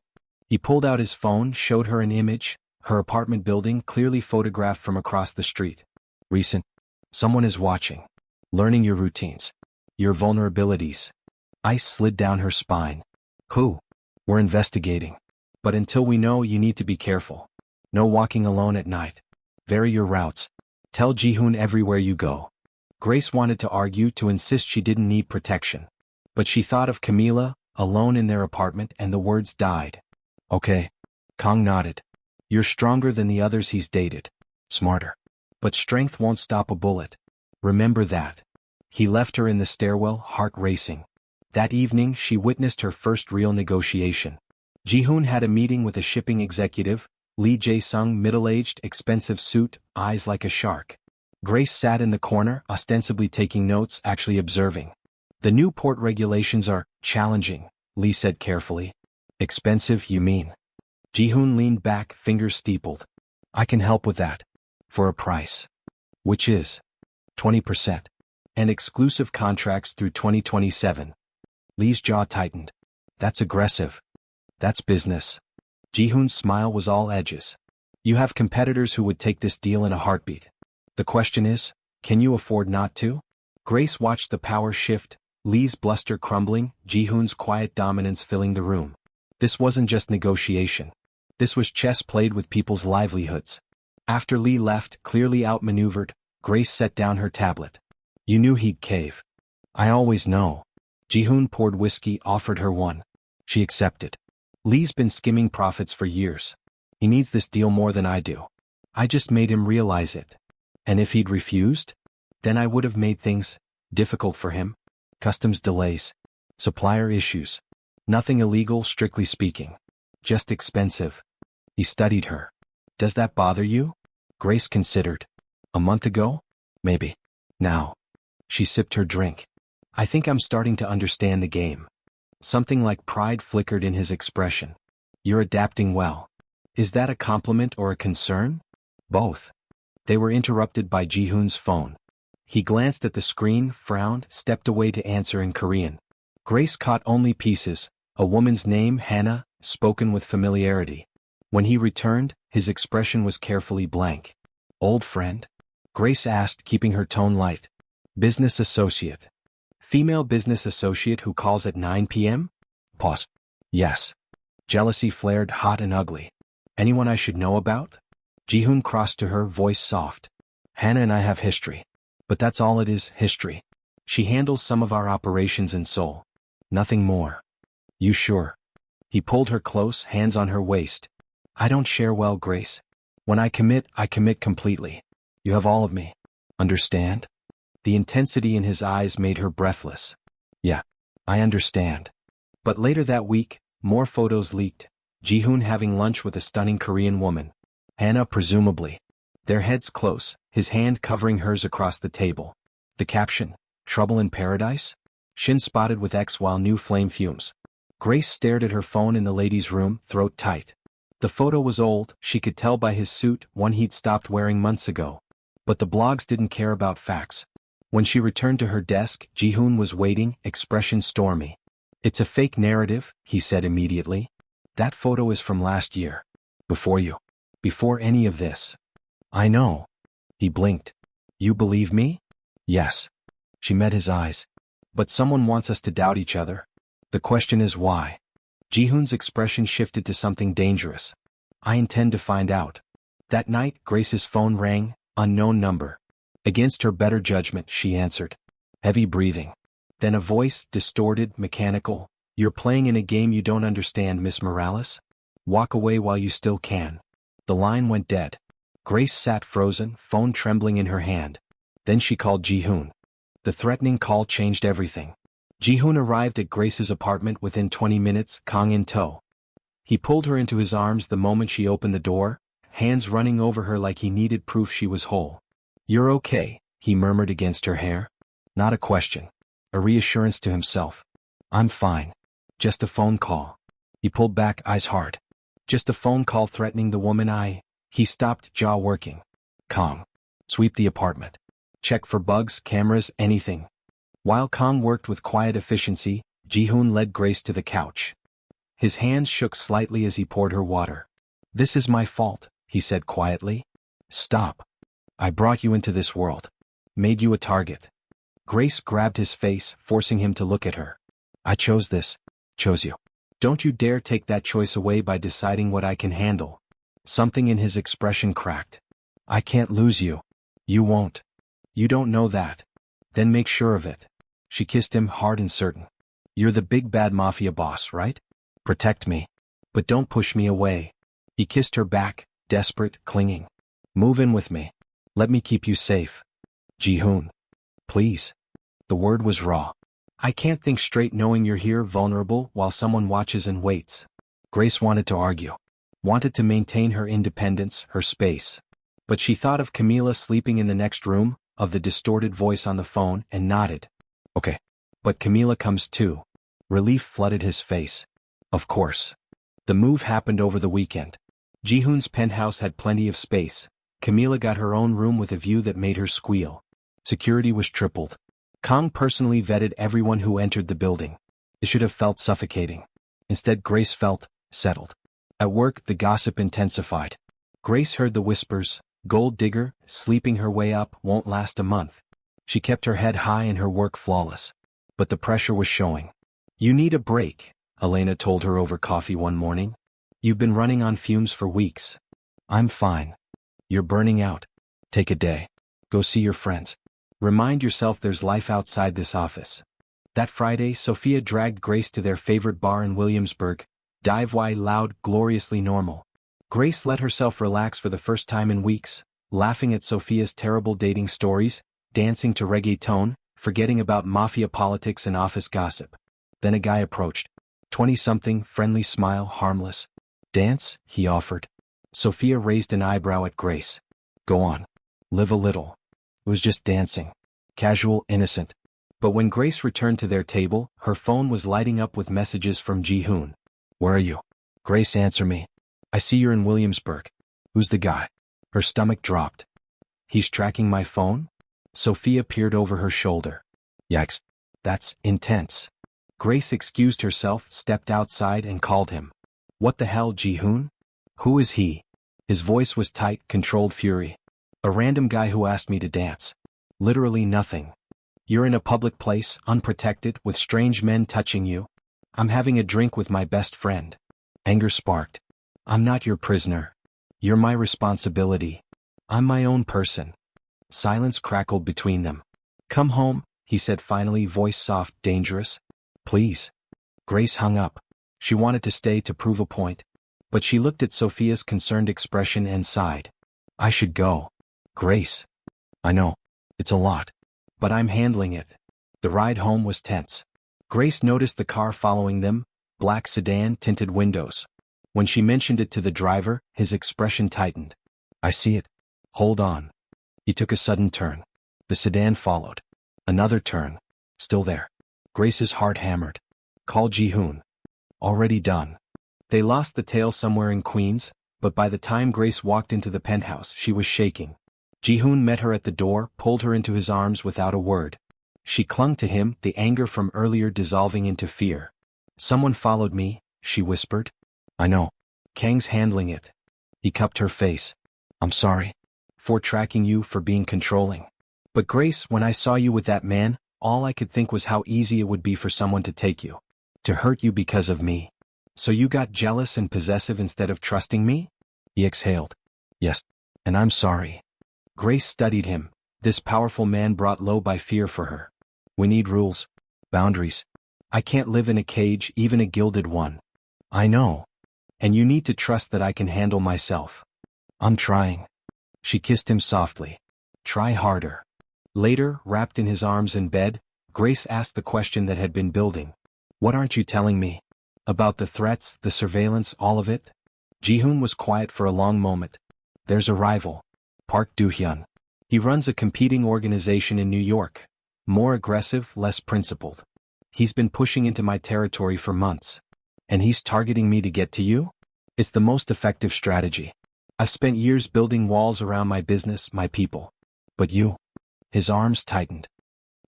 He pulled out his phone, showed her an image, her apartment building clearly photographed from across the street. Recent. Someone is watching. Learning your routines. Your vulnerabilities. Ice slid down her spine. Who? We're investigating. But until we know, you need to be careful. No walking alone at night. Vary your routes. Tell Ji-hoon everywhere you go. Grace wanted to argue, to insist she didn't need protection. But she thought of Camila, alone in their apartment, and the words died. Okay. Kang nodded. You're stronger than the others he's dated. Smarter. But strength won't stop a bullet. Remember that. He left her in the stairwell, heart racing. That evening, she witnessed her first real negotiation. Ji-hoon had a meeting with a shipping executive, Lee Jae-sung, middle-aged, expensive suit, eyes like a shark. Grace sat in the corner, ostensibly taking notes, actually observing. The new port regulations are challenging, Lee said carefully. Expensive, you mean? Ji-hoon leaned back, fingers steepled. I can help with that. For a price. Which is 20%. And exclusive contracts through 2027. Lee's jaw tightened. That's aggressive. That's business. Ji-hoon's smile was all edges. You have competitors who would take this deal in a heartbeat. The question is, can you afford not to? Grace watched the power shift, Lee's bluster crumbling, Ji-hoon's quiet dominance filling the room. This wasn't just negotiation. This was chess played with people's livelihoods. After Lee left, clearly outmaneuvered, Grace set down her tablet. You knew he'd cave. I always know. Ji-hoon poured whiskey, offered her one. She accepted. Lee's been skimming profits for years. He needs this deal more than I do. I just made him realize it. And if he'd refused? Then I would have made things difficult for him. Customs delays. Supplier issues. Nothing illegal, strictly speaking. Just expensive. He studied her. Does that bother you? Grace considered. A month ago? Maybe. Now. She sipped her drink. I think I'm starting to understand the game. Something like pride flickered in his expression. You're adapting well. Is that a compliment or a concern? Both. They were interrupted by Ji-hoon's phone. He glanced at the screen, frowned, stepped away to answer in Korean. Grace caught only pieces, a woman's name, Hannah, spoken with familiarity. When he returned, his expression was carefully blank. Old friend? Grace asked, keeping her tone light. Business associate. Female business associate who calls at 9 p.m.? Pause. Yes. Jealousy flared hot and ugly. Anyone I should know about? Ji-hoon crossed to her, voice soft. Hannah and I have history. But that's all it is, history. She handles some of our operations in Seoul. Nothing more. You sure? He pulled her close, hands on her waist. I don't share well, Grace. When I commit completely. You have all of me. Understand? The intensity in his eyes made her breathless. Yeah, I understand. But later that week, more photos leaked. Ji-hoon having lunch with a stunning Korean woman. Hannah presumably. Their heads close, his hand covering hers across the table. The caption, Trouble in Paradise? Shin spotted with X while new flame fumes. Grace stared at her phone in the ladies' room, throat tight. The photo was old, she could tell by his suit, one he'd stopped wearing months ago. But the blogs didn't care about facts. When she returned to her desk, Ji-hoon was waiting, expression stormy. It's a fake narrative, he said immediately. That photo is from last year. Before you. Before any of this. I know. He blinked. You believe me? Yes. She met his eyes. But someone wants us to doubt each other. The question is why. Ji-hoon's expression shifted to something dangerous. I intend to find out. That night, Grace's phone rang, unknown number. Against her better judgment, she answered. Heavy breathing. Then a voice, distorted, mechanical. You're playing in a game you don't understand, Miss Morales? Walk away while you still can. The line went dead. Grace sat frozen, phone trembling in her hand. Then she called Ji-hoon. The threatening call changed everything. Ji-hoon arrived at Grace's apartment within 20 minutes, Kang in tow. He pulled her into his arms the moment she opened the door, hands running over her like he needed proof she was whole. You're okay, he murmured against her hair. Not a question. A reassurance to himself. I'm fine. Just a phone call. He pulled back, eyes hard. Just a phone call threatening the woman He stopped, jaw working. Kang. Sweep the apartment. Check for bugs, cameras, anything. While Kang worked with quiet efficiency, Ji-hoon led Grace to the couch. His hands shook slightly as he poured her water. This is my fault, he said quietly. Stop. I brought you into this world. Made you a target. Grace grabbed his face, forcing him to look at her. I chose this. Chose you. Don't you dare take that choice away by deciding what I can handle. Something in his expression cracked. I can't lose you. You won't. You don't know that. Then make sure of it. She kissed him hard and certain. You're the big bad mafia boss, right? Protect me. But don't push me away. He kissed her back, desperate, clinging. Move in with me. Let me keep you safe. Ji-hoon. Please. The word was raw. I can't think straight knowing you're here vulnerable while someone watches and waits. Grace wanted to argue. Wanted to maintain her independence, her space. But she thought of Camila sleeping in the next room, of the distorted voice on the phone, and nodded. Okay. But Camila comes too. Relief flooded his face. Of course. The move happened over the weekend. Ji-hoon's penthouse had plenty of space. Camila got her own room with a view that made her squeal. Security was tripled. Kang personally vetted everyone who entered the building. It should have felt suffocating. Instead, Grace felt settled. At work, the gossip intensified. Grace heard the whispers, gold digger, sleeping her way up, won't last a month. She kept her head high and her work flawless. But the pressure was showing. You need a break, Elena told her over coffee one morning. You've been running on fumes for weeks. I'm fine. You're burning out. Take a day. Go see your friends. Remind yourself there's life outside this office. That Friday, Sophia dragged Grace to their favorite bar in Williamsburg, dive-wide, loud, gloriously normal. Grace let herself relax for the first time in weeks, laughing at Sophia's terrible dating stories, dancing to reggaeton, forgetting about mafia politics and office gossip. Then a guy approached. 20-something, friendly smile, harmless. Dance, he offered. Sophia raised an eyebrow at Grace. Go on. Live a little. It was just dancing. Casual, innocent. But when Grace returned to their table, her phone was lighting up with messages from Ji-hoon. Where are you? Grace, answer me. I see you're in Williamsburg. Who's the guy? Her stomach dropped. He's tracking my phone? Sophia peered over her shoulder. Yikes. That's intense. Grace excused herself, stepped outside and called him. What the hell, Ji-hoon? Who is he? His voice was tight, controlled fury. A random guy who asked me to dance. Literally nothing. You're in a public place, unprotected, with strange men touching you. I'm having a drink with my best friend. Anger sparked. I'm not your prisoner. You're my responsibility. I'm my own person. Silence crackled between them. Come home, he said finally, voice soft, dangerous. Please. Grace hung up. She wanted to stay to prove a point. But she looked at Sophia's concerned expression and sighed. I should go. Grace. I know. It's a lot. But I'm handling it. The ride home was tense. Grace noticed the car following them, black sedan, tinted windows. When she mentioned it to the driver, his expression tightened. I see it. Hold on. He took a sudden turn. The sedan followed. Another turn. Still there. Grace's heart hammered. Call Ji-hoon. Already done. They lost the tail somewhere in Queens, but by the time Grace walked into the penthouse, she was shaking. Ji-hoon met her at the door, pulled her into his arms without a word. She clung to him, the anger from earlier dissolving into fear. Someone followed me, she whispered. I know. Kang's handling it. He cupped her face. I'm sorry. For tracking you, for being controlling. But Grace, when I saw you with that man, all I could think was how easy it would be for someone to take you. To hurt you because of me. So you got jealous and possessive instead of trusting me? He exhaled. Yes. And I'm sorry. Grace studied him, this powerful man brought low by fear for her. We need rules. Boundaries. I can't live in a cage, even a gilded one. I know. And you need to trust that I can handle myself. I'm trying. She kissed him softly. Try harder. Later, wrapped in his arms in bed, Grace asked the question that had been building. What aren't you telling me? About the threats, the surveillance, all of it? Ji-hoon was quiet for a long moment. There's a rival. Park Do-hyun. He runs a competing organization in New York. More aggressive, less principled. He's been pushing into my territory for months. And he's targeting me to get to you? It's the most effective strategy. I've spent years building walls around my business, my people. But you? His arms tightened.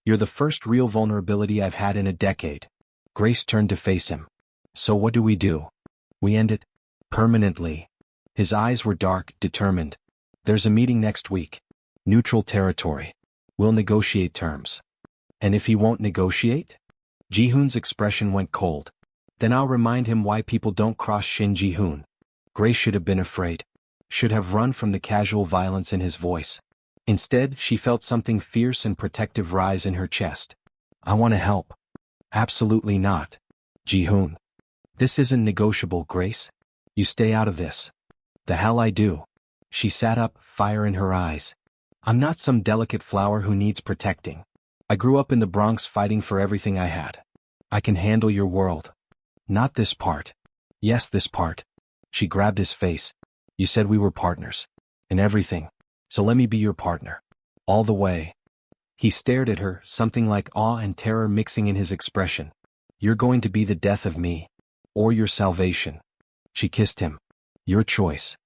You're the first real vulnerability I've had in a decade. Grace turned to face him. So what do? We end it. Permanently. His eyes were dark, determined. There's a meeting next week. Neutral territory. We'll negotiate terms. And if he won't negotiate? Ji-hoon's expression went cold. Then I'll remind him why people don't cross Shin Ji-hoon. Grace should have been afraid. Should have run from the casual violence in his voice. Instead, she felt something fierce and protective rise in her chest. I want to help. Absolutely not. Ji-hoon. This isn't negotiable, Grace. You stay out of this. The hell I do. She sat up, fire in her eyes. I'm not some delicate flower who needs protecting. I grew up in the Bronx fighting for everything I had. I can handle your world. Not this part. Yes, this part. She grabbed his face. You said we were partners. In everything. So let me be your partner. All the way. He stared at her, something like awe and terror mixing in his expression. You're going to be the death of me. Or your salvation. She kissed him. Your choice.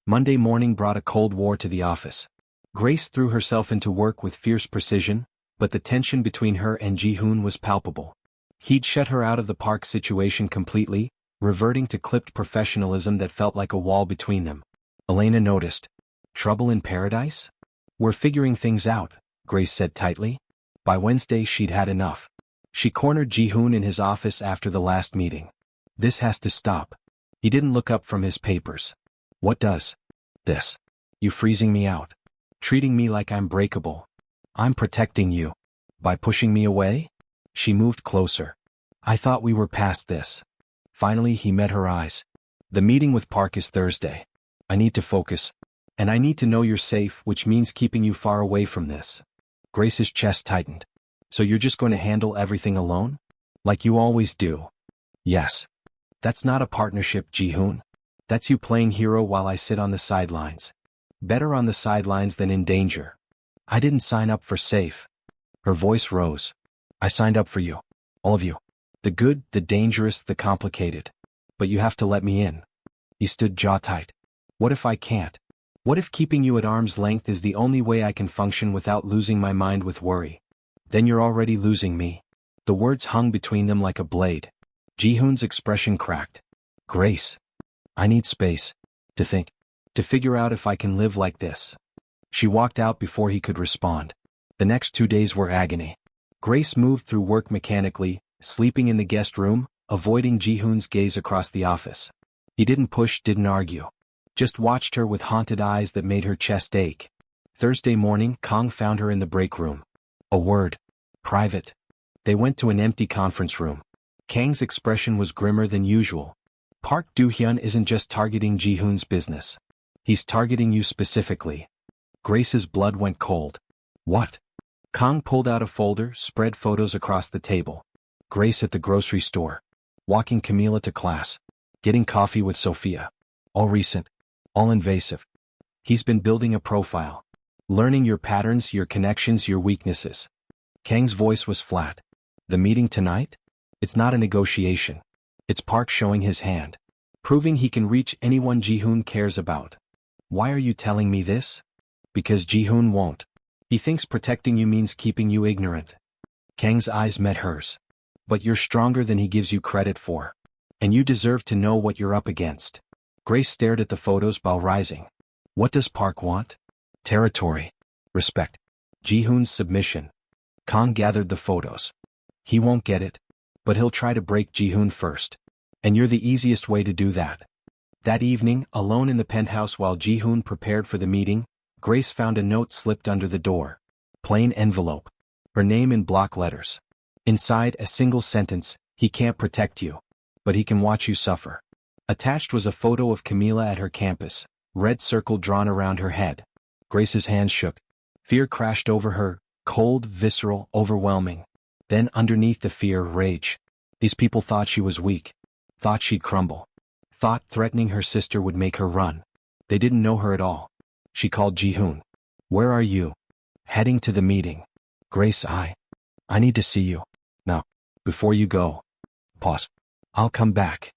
Monday morning brought a cold war to the office. Grace threw herself into work with fierce precision, but the tension between her and Ji-hoon was palpable. He'd shut her out of the Park situation completely, reverting to clipped professionalism that felt like a wall between them. Elena noticed. Trouble in paradise? We're figuring things out, Grace said tightly. By Wednesday she'd had enough. She cornered Ji-hoon in his office after the last meeting. This has to stop. He didn't look up from his papers. What does? This. You freezing me out. Treating me like I'm breakable. I'm protecting you. By pushing me away? She moved closer. I thought we were past this. Finally he met her eyes. The meeting with Park is Thursday. I need to focus. And I need to know you're safe, which means keeping you far away from this. Grace's chest tightened. So you're just going to handle everything alone? Like you always do? Yes. That's not a partnership, Ji-hoon. That's you playing hero while I sit on the sidelines. Better on the sidelines than in danger. I didn't sign up for safe. Her voice rose. I signed up for you. All of you. The good, the dangerous, the complicated. But you have to let me in. He stood jaw tight. What if I can't? What if keeping you at arm's length is the only way I can function without losing my mind with worry? Then you're already losing me. The words hung between them like a blade. Ji-hoon's expression cracked. Grace. I need space. To think. To figure out if I can live like this. She walked out before he could respond. The next 2 days were agony. Grace moved through work mechanically, sleeping in the guest room, avoiding Ji-hoon's gaze across the office. He didn't push, didn't argue. Just watched her with haunted eyes that made her chest ache. Thursday morning, Kang found her in the break room. A word. Private. They went to an empty conference room. Kang's expression was grimmer than usual. Park Do-hyun isn't just targeting Ji-hoon's business. He's targeting you specifically. Grace's blood went cold. What? Kang pulled out a folder, spread photos across the table. Grace at the grocery store. Walking Camila to class. Getting coffee with Sophia. All recent. All invasive. He's been building a profile. Learning your patterns, your connections, your weaknesses. Kang's voice was flat. The meeting tonight? It's not a negotiation. It's Park showing his hand. Proving he can reach anyone Ji-hoon cares about. Why are you telling me this? Because Ji-hoon won't. He thinks protecting you means keeping you ignorant. Kang's eyes met hers. But you're stronger than he gives you credit for. And you deserve to know what you're up against. Grace stared at the photos while rising. What does Park want? Territory. Respect. Ji-hoon's submission. Kang gathered the photos. He won't get it. But he'll try to break Ji-hoon first. And you're the easiest way to do that. That evening, alone in the penthouse while Ji-hoon prepared for the meeting, Grace found a note slipped under the door. Plain envelope. Her name in block letters. Inside, a single sentence, he can't protect you. But he can watch you suffer. Attached was a photo of Camila at her campus, red circle drawn around her head. Grace's hands shook. Fear crashed over her, cold, visceral, overwhelming. Then underneath the fear, rage. These people thought she was weak. Thought she'd crumble. Thought threatening her sister would make her run. They didn't know her at all. She called Ji-hoon. Where are you? Heading to the meeting. Grace, I need to see you. Now. Before you go. Pause. I'll come back.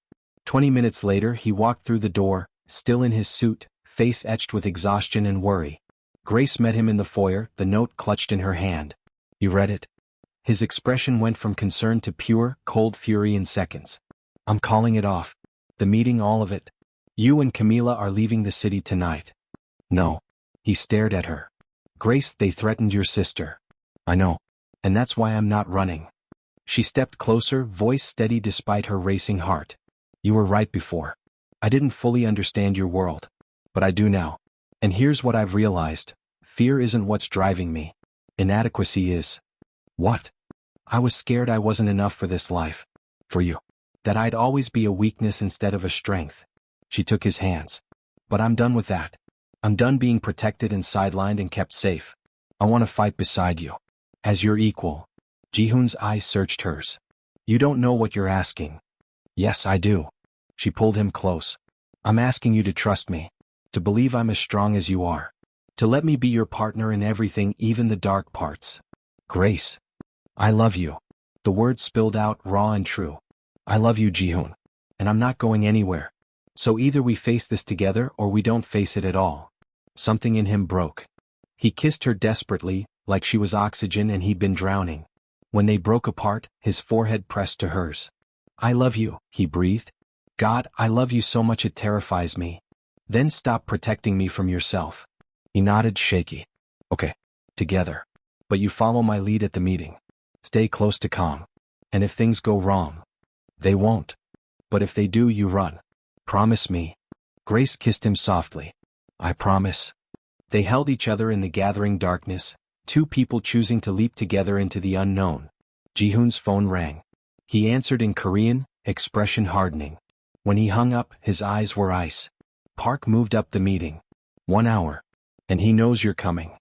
20 minutes later, he walked through the door, still in his suit, face etched with exhaustion and worry. Grace met him in the foyer, the note clutched in her hand. He read it. His expression went from concern to pure, cold fury in seconds. I'm calling it off. The meeting, all of it. You and Camila are leaving the city tonight. No. He stared at her. Grace, they threatened your sister. I know. And that's why I'm not running. She stepped closer, voice steady despite her racing heart. You were right before. I didn't fully understand your world. But I do now. And here's what I've realized. Fear isn't what's driving me. Inadequacy is. What? I was scared I wasn't enough for this life. For you. That I'd always be a weakness instead of a strength. She took his hands. But I'm done with that. I'm done being protected and sidelined and kept safe. I want to fight beside you. As your equal. Ji-hoon's eyes searched hers. You don't know what you're asking. Yes, I do. She pulled him close. I'm asking you to trust me. To believe I'm as strong as you are. To let me be your partner in everything, even the dark parts. Grace. I love you. The words spilled out raw and true. I love you, Ji-hoon. And I'm not going anywhere. So either we face this together or we don't face it at all. Something in him broke. He kissed her desperately, like she was oxygen and he'd been drowning. When they broke apart, his forehead pressed to hers. I love you, he breathed. God, I love you so much it terrifies me. Then stop protecting me from yourself. He nodded, shaky. Okay. Together. But you follow my lead at the meeting. Stay close to Kang. And if things go wrong. They won't. But if they do, you run. Promise me. Grace kissed him softly. I promise. They held each other in the gathering darkness, two people choosing to leap together into the unknown. Ji-hoon's phone rang. He answered in Korean, expression hardening. When he hung up, his eyes were ice. Park moved up the meeting. 1 hour. And he knows you're coming.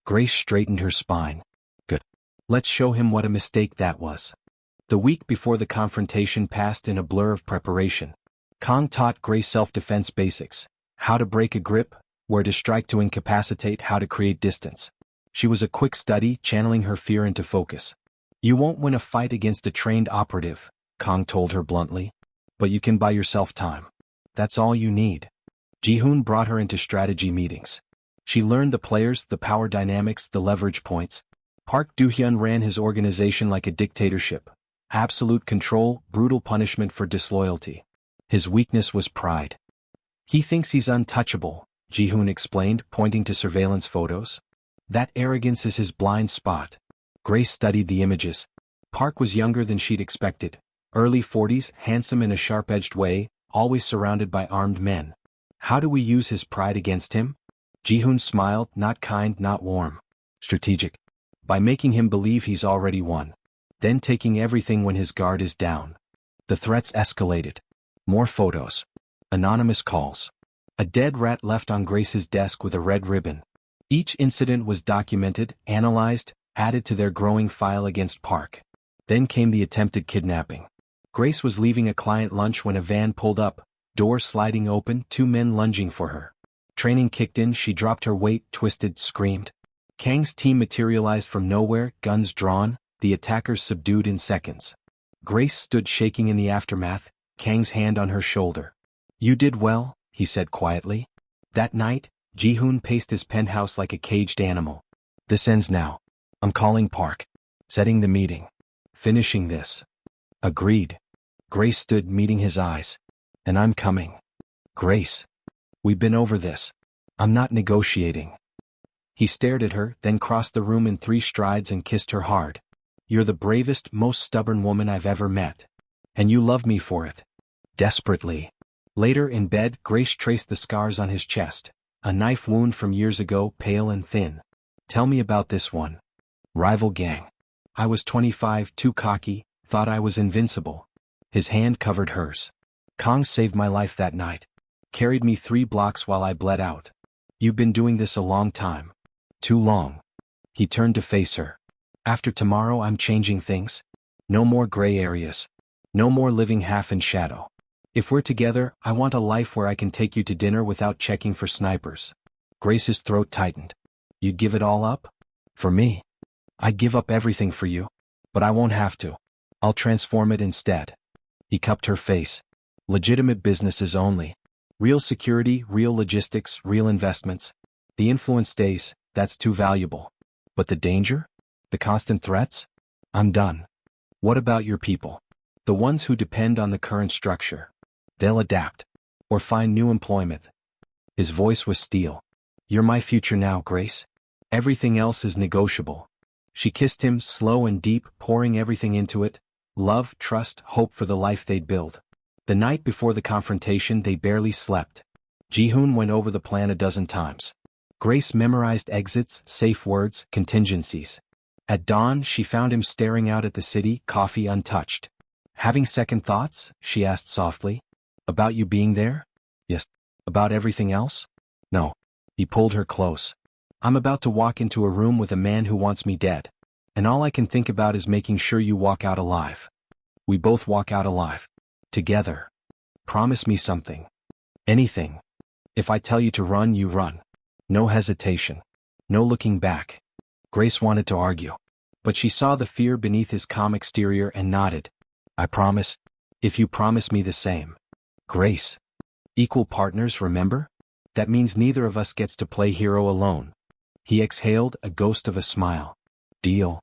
Grace straightened her spine. Good. Let's show him what a mistake that was. The week before the confrontation passed in a blur of preparation. Kang taught Grace self-defense basics. How to break a grip, Where to strike to incapacitate, how to create distance. She was a quick study, channeling her fear into focus. You won't win a fight against a trained operative, Kang told her bluntly. But you can buy yourself time. That's all you need. Ji-hoon brought her into strategy meetings. She learned the players, the power dynamics, the leverage points. Park Do-hyun ran his organization like a dictatorship. Absolute control, brutal punishment for disloyalty. His weakness was pride. He thinks he's untouchable, Ji-hoon explained, pointing to surveillance photos. That arrogance is his blind spot. Grace studied the images. Park was younger than she'd expected. Early 40s, handsome in a sharp-edged way, always surrounded by armed men. How do we use his pride against him? Ji-hoon smiled, not kind, not warm. Strategic. By making him believe he's already won. Then taking everything when his guard is down. The threats escalated. More photos. Anonymous calls. A dead rat left on Grace's desk with a red ribbon. Each incident was documented, analyzed, added to their growing file against Park. Then came the attempted kidnapping. Grace was leaving a client lunch when a van pulled up, door sliding open, 2 men lunging for her. Training kicked in, she dropped her weight, twisted, screamed. Kang's team materialized from nowhere, guns drawn, the attackers subdued in seconds. Grace stood shaking in the aftermath, Kang's hand on her shoulder. You did well, he said quietly. That night, Ji-hoon paced his penthouse like a caged animal. This ends now. I'm calling Park. Setting the meeting. Finishing this. Agreed. Grace stood, meeting his eyes. And I'm coming. Grace. We've been over this. I'm not negotiating. He stared at her, then crossed the room in 3 strides and kissed her hard. You're the bravest, most stubborn woman I've ever met. And you love me for it. Desperately. Later in bed, Grace traced the scars on his chest. A knife wound from years ago, pale and thin. Tell me about this one. Rival gang. I was 25, too cocky, thought I was invincible. His hand covered hers. Kang saved my life that night. Carried me 3 blocks while I bled out. You've been doing this a long time. Too long. He turned to face her. After tomorrow I'm changing things. No more gray areas. No more living half in shadow. If we're together, I want a life where I can take you to dinner without checking for snipers. Grace's throat tightened. You'd give it all up? For me? I'd give up everything for you. But I won't have to. I'll transform it instead. He cupped her face. Legitimate businesses only. Real security, real logistics, real investments. The influence stays, that's too valuable. But the danger? The constant threats? I'm done. What about your people? The ones who depend on the current structure. They'll adapt. Or find new employment. His voice was steel. You're my future now, Grace. Everything else is negotiable. She kissed him, slow and deep, pouring everything into it. Love, trust, hope for the life they'd build. The night before the confrontation they barely slept. Ji-hoon went over the plan a dozen times. Grace memorized exits, safe words, contingencies. At dawn she found him staring out at the city, coffee untouched. Having second thoughts? She asked softly. About you being there? Yes. About everything else? No. He pulled her close. I'm about to walk into a room with a man who wants me dead. And all I can think about is making sure you walk out alive. We both walk out alive. Together. Promise me something. Anything. If I tell you to run, you run. No hesitation. No looking back. Grace wanted to argue. But she saw the fear beneath his calm exterior and nodded. I promise. If you promise me the same. Grace. Equal partners, remember? That means neither of us gets to play hero alone. He exhaled, a ghost of a smile. Deal.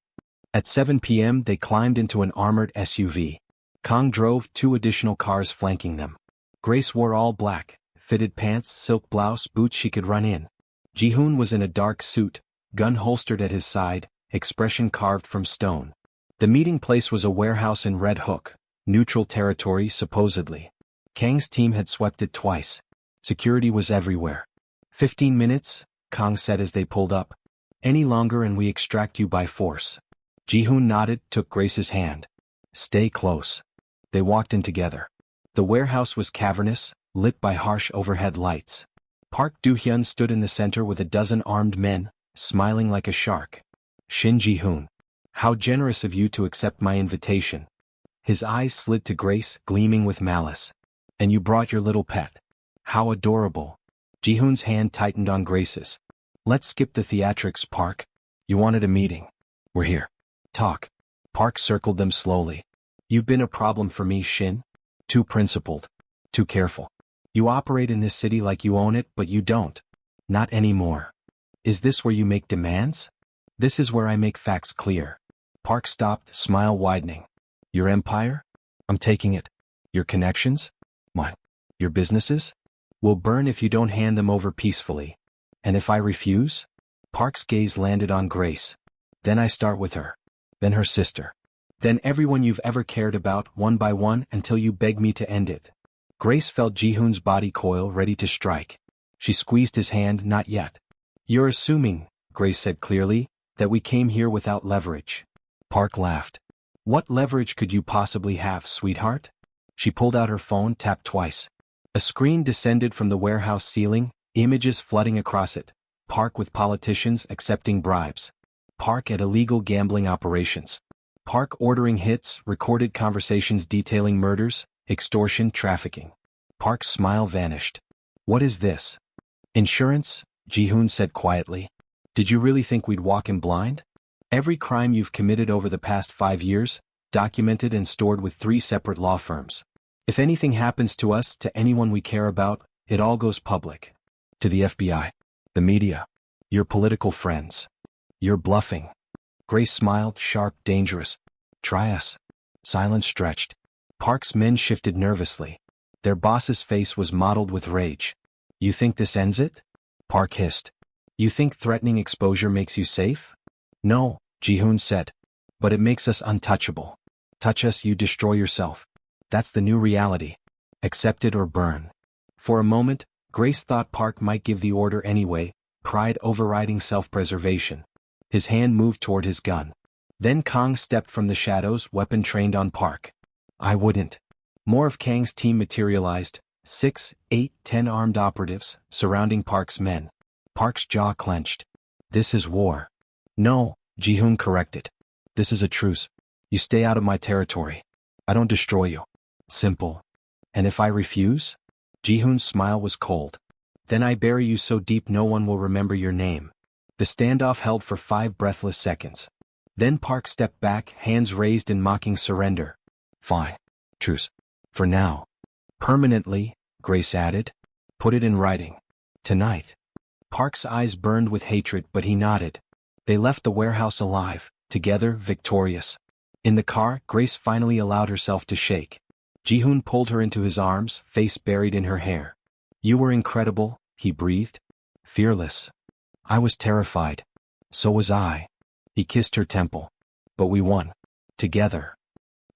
At 7 p.m. they climbed into an armored SUV. Kang drove, 2 additional cars flanking them. Grace wore all black, fitted pants, silk blouse, boots she could run in. Ji-hoon was in a dark suit, gun holstered at his side, expression carved from stone. The meeting place was a warehouse in Red Hook, neutral territory supposedly. Kang's team had swept it twice. Security was everywhere. 15 minutes, Kang said as they pulled up. Any longer and we extract you by force. Ji-hoon nodded, took Grace's hand. Stay close. They walked in together. The warehouse was cavernous, lit by harsh overhead lights. Park Do-hyun stood in the center with a dozen armed men, smiling like a shark. Shin Ji-hoon. How generous of you to accept my invitation. His eyes slid to Grace, gleaming with malice. And you brought your little pet. How adorable. Ji-hoon's hand tightened on Grace's. Let's skip the theatrics, Park. You wanted a meeting. We're here. Talk. Park circled them slowly. You've been a problem for me, Shin. Too principled. Too careful. You operate in this city like you own it, but you don't. Not anymore. Is this where you make demands? This is where I make facts clear. Park stopped, smile widening. Your empire? I'm taking it. Your connections? What? Your businesses? Will burn if you don't hand them over peacefully. And if I refuse? Park's gaze landed on Grace. Then I start with her. Then her sister. Then everyone you've ever cared about, one by one, until you beg me to end it. Grace felt Ji-hoon's body coil, ready to strike. She squeezed his hand. Not yet. You're assuming, Grace said clearly, that we came here without leverage. Park laughed. What leverage could you possibly have, sweetheart? She pulled out her phone, tapped twice. A screen descended from the warehouse ceiling, images flooding across it. Park with politicians accepting bribes. Park at illegal gambling operations. Park ordering hits, recorded conversations detailing murders, extortion, trafficking. Park's smile vanished. What is this? Insurance? Ji-hoon said quietly. Did you really think we'd walk in blind? Every crime you've committed over the past 5 years, documented and stored with 3 separate law firms. If anything happens to us, to anyone we care about, it all goes public. To the FBI, the media, your political friends. You're bluffing. Grace smiled, sharp, dangerous. Try us. Silence stretched. Park's men shifted nervously. Their boss's face was mottled with rage. You think this ends it? Park hissed. You think threatening exposure makes you safe? No, Ji-hoon said. But it makes us untouchable. Touch us, you destroy yourself. That's the new reality. Accept it or burn. For a moment, Grace thought Park might give the order anyway, pride overriding self-preservation. His hand moved toward his gun. Then Kang stepped from the shadows, weapon trained on Park. I wouldn't. More of Kang's team materialized, 6, 8, 10 armed operatives, surrounding Park's men. Park's jaw clenched. This is war. No, Ji-hoon corrected. This is a truce. You stay out of my territory. I don't destroy you. Simple. And if I refuse? Ji-hoon's smile was cold. Then I bury you so deep no one will remember your name. The standoff held for 5 breathless seconds. Then Park stepped back, hands raised in mocking surrender. Fine. Truce. For now. Permanently, Grace added. Put it in writing. Tonight. Park's eyes burned with hatred, but he nodded. They left the warehouse alive, together, victorious. In the car, Grace finally allowed herself to shake. Ji-hoon pulled her into his arms, face buried in her hair. You were incredible, he breathed. Fearless. I was terrified. So was I. He kissed her temple. But we won. Together.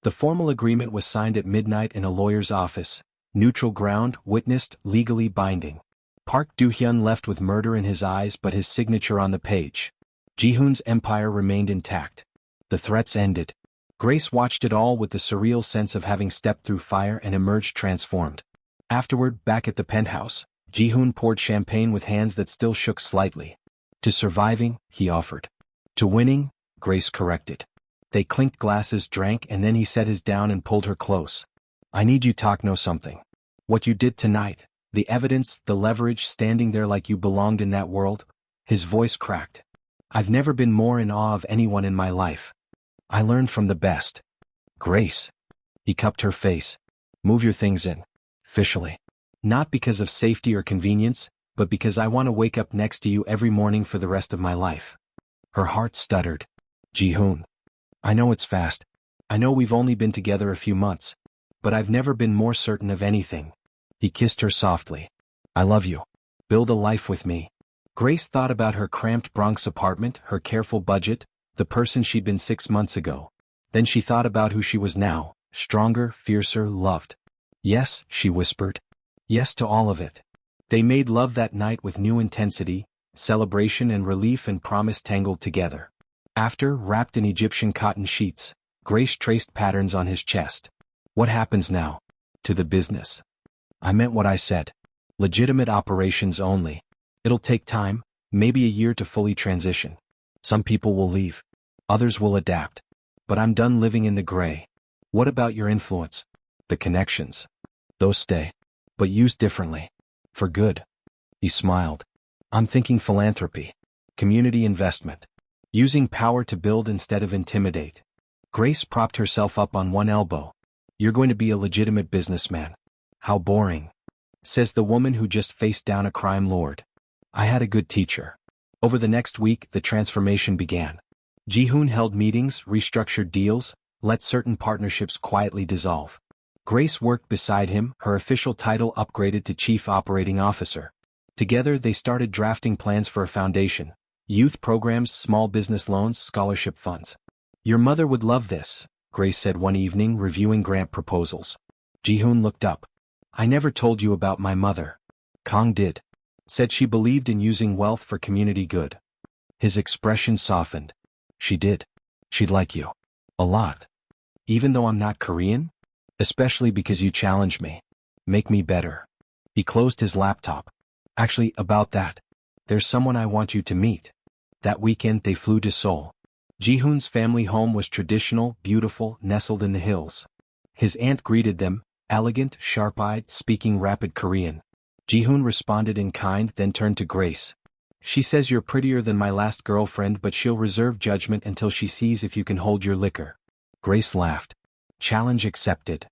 The formal agreement was signed at midnight in a lawyer's office. Neutral ground, witnessed, legally binding. Park Do-hyun left with murder in his eyes but his signature on the page. Ji-hoon's empire remained intact. The threats ended. Grace watched it all with the surreal sense of having stepped through fire and emerged transformed. Afterward, back at the penthouse, Ji-hoon poured champagne with hands that still shook slightly. To surviving, he offered. To winning, Grace corrected. They clinked glasses, drank, and then he set his down and pulled her close. I need you to know something. What you did tonight, the evidence, the leverage, standing there like you belonged in that world. His voice cracked. I've never been more in awe of anyone in my life. I learned from the best. Grace. He cupped her face. Move your things in. Officially. Not because of safety or convenience, but because I want to wake up next to you every morning for the rest of my life. Her heart stuttered. Ji-hoon. I know it's fast. I know we've only been together a few months. But I've never been more certain of anything. He kissed her softly. I love you. Build a life with me. Grace thought about her cramped Bronx apartment, her careful budget, the person she'd been 6 months ago. Then she thought about who she was now, stronger, fiercer, loved. Yes, she whispered. Yes to all of it. They made love that night with new intensity, celebration and relief and promise tangled together. After, wrapped in Egyptian cotton sheets, Grace traced patterns on his chest. What happens now? To the business. I meant what I said. Legitimate operations only. It'll take time, maybe a year to fully transition. Some people will leave. Others will adapt. But I'm done living in the gray. What about your influence? The connections. Those stay. But used differently. For good. He He smiled. I'm thinking philanthropy. Community investment. Using power to build instead of intimidate. Grace propped herself up on one elbow. You're going to be a legitimate businessman. How boring. Says the woman who just faced down a crime lord. I had a good teacher. Over the next week, the transformation began. Ji-hoon held meetings, restructured deals, let certain partnerships quietly dissolve. Grace worked beside him, her official title upgraded to Chief Operating Officer. Together they started drafting plans for a foundation. Youth programs, small business loans, scholarship funds. Your mother would love this, Grace said one evening reviewing grant proposals. Ji-hoon looked up. I never told you about my mother. Kang did. Said she believed in using wealth for community good. His expression softened. She did. She'd like you. A lot. Even though I'm not Korean? Especially because you challenge me. Make me better. He closed his laptop. Actually, about that. There's someone I want you to meet. That weekend they flew to Seoul. Ji-hoon's family home was traditional, beautiful, nestled in the hills. His aunt greeted them, elegant, sharp-eyed, speaking rapid Korean. Ji-hoon responded in kind, then turned to Grace. She says you're prettier than my last girlfriend, but she'll reserve judgment until she sees if you can hold your liquor. Grace laughed. Challenge accepted.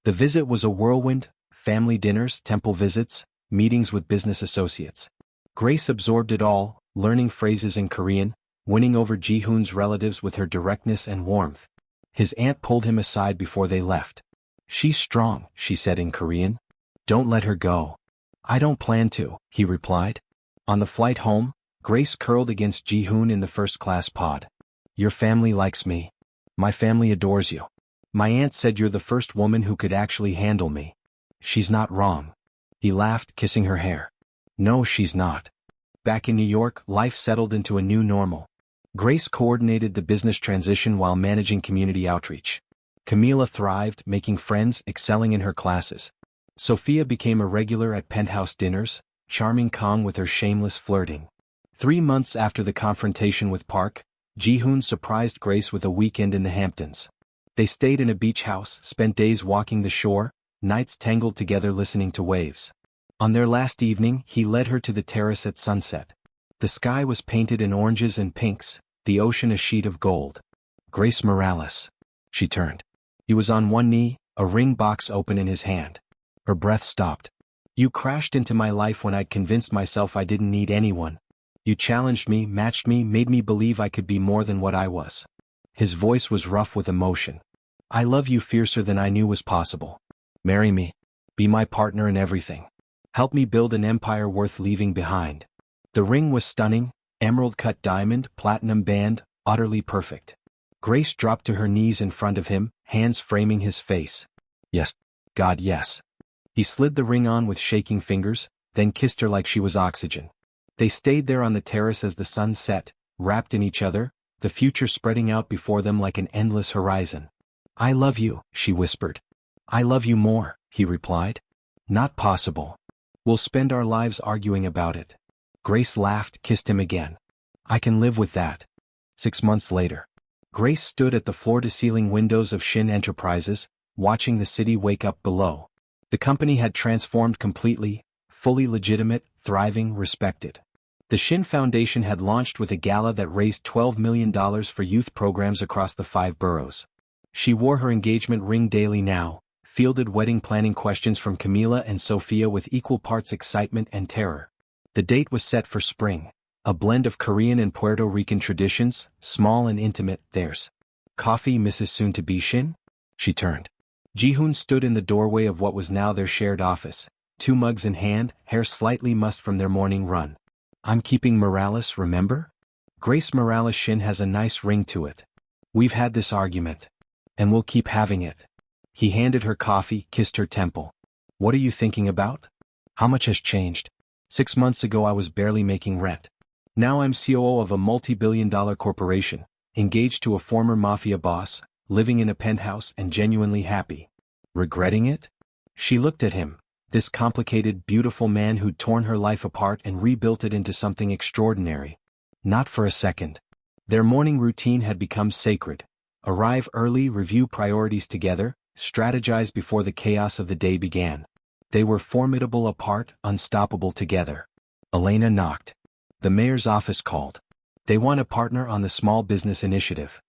The visit was a whirlwind: family dinners, temple visits, meetings with business associates. Grace absorbed it all, learning phrases in Korean, winning over Ji-hoon's relatives with her directness and warmth. His aunt pulled him aside before they left. She's strong, she said in Korean. Don't let her go. I don't plan to, he replied. On the flight home, Grace curled against Ji-hoon in the first-class pod. Your family likes me. My family adores you. My aunt said you're the first woman who could actually handle me. She's not wrong. He laughed, kissing her hair. No, she's not. Back in New York, life settled into a new normal. Grace coordinated the business transition while managing community outreach. Camila thrived, making friends, excelling in her classes. Sophia became a regular at penthouse dinners, charming Kang with her shameless flirting. 3 months after the confrontation with Park, Ji-hoon surprised Grace with a weekend in the Hamptons. They stayed in a beach house, spent days walking the shore, nights tangled together listening to waves. On their last evening, he led her to the terrace at sunset. The sky was painted in oranges and pinks, the ocean a sheet of gold. Grace Morales. She turned. He was on one knee, a ring box open in his hand. Her breath stopped. You crashed into my life when I'd convinced myself I didn't need anyone. You challenged me, matched me, made me believe I could be more than what I was. His voice was rough with emotion. I love you fiercer than I knew was possible. Marry me. Be my partner in everything. Help me build an empire worth leaving behind. The ring was stunning, emerald-cut diamond, platinum band, utterly perfect. Grace dropped to her knees in front of him, hands framing his face. Yes. God, yes. He slid the ring on with shaking fingers, then kissed her like she was oxygen. They stayed there on the terrace as the sun set, wrapped in each other, the future spreading out before them like an endless horizon. I love you, she whispered. I love you more, he replied. Not possible. We'll spend our lives arguing about it. Grace laughed, kissed him again. I can live with that. 6 months later. Grace stood at the floor-to-ceiling windows of Shin Enterprises, watching the city wake up below. The company had transformed completely, fully legitimate, thriving, respected. The Shin Foundation had launched with a gala that raised $12 million for youth programs across the 5 boroughs. She wore her engagement ring daily now, fielded wedding planning questions from Camila and Sophia with equal parts excitement and terror. The date was set for spring, a blend of Korean and Puerto Rican traditions, small and intimate, theirs. Coffee, Mrs. Soon-to-be Shin? She turned. Ji-hoon stood in the doorway of what was now their shared office, 2 mugs in hand, hair slightly mussed from their morning run. I'm keeping Morales, remember? Grace Morales Shin has a nice ring to it. We've had this argument. And we'll keep having it. He handed her coffee, kissed her temple. What are you thinking about? How much has changed? 6 months ago I was barely making rent. Now I'm COO of a multi-billion-dollar corporation, engaged to a former Mafia boss, living in a penthouse and genuinely happy. Regretting it? She looked at him, this complicated, beautiful man who'd torn her life apart and rebuilt it into something extraordinary. Not for a second. Their morning routine had become sacred. Arrive early, review priorities together, strategize before the chaos of the day began. They were formidable apart, unstoppable together. Elena knocked. The mayor's office called. They want a partner on the small business initiative.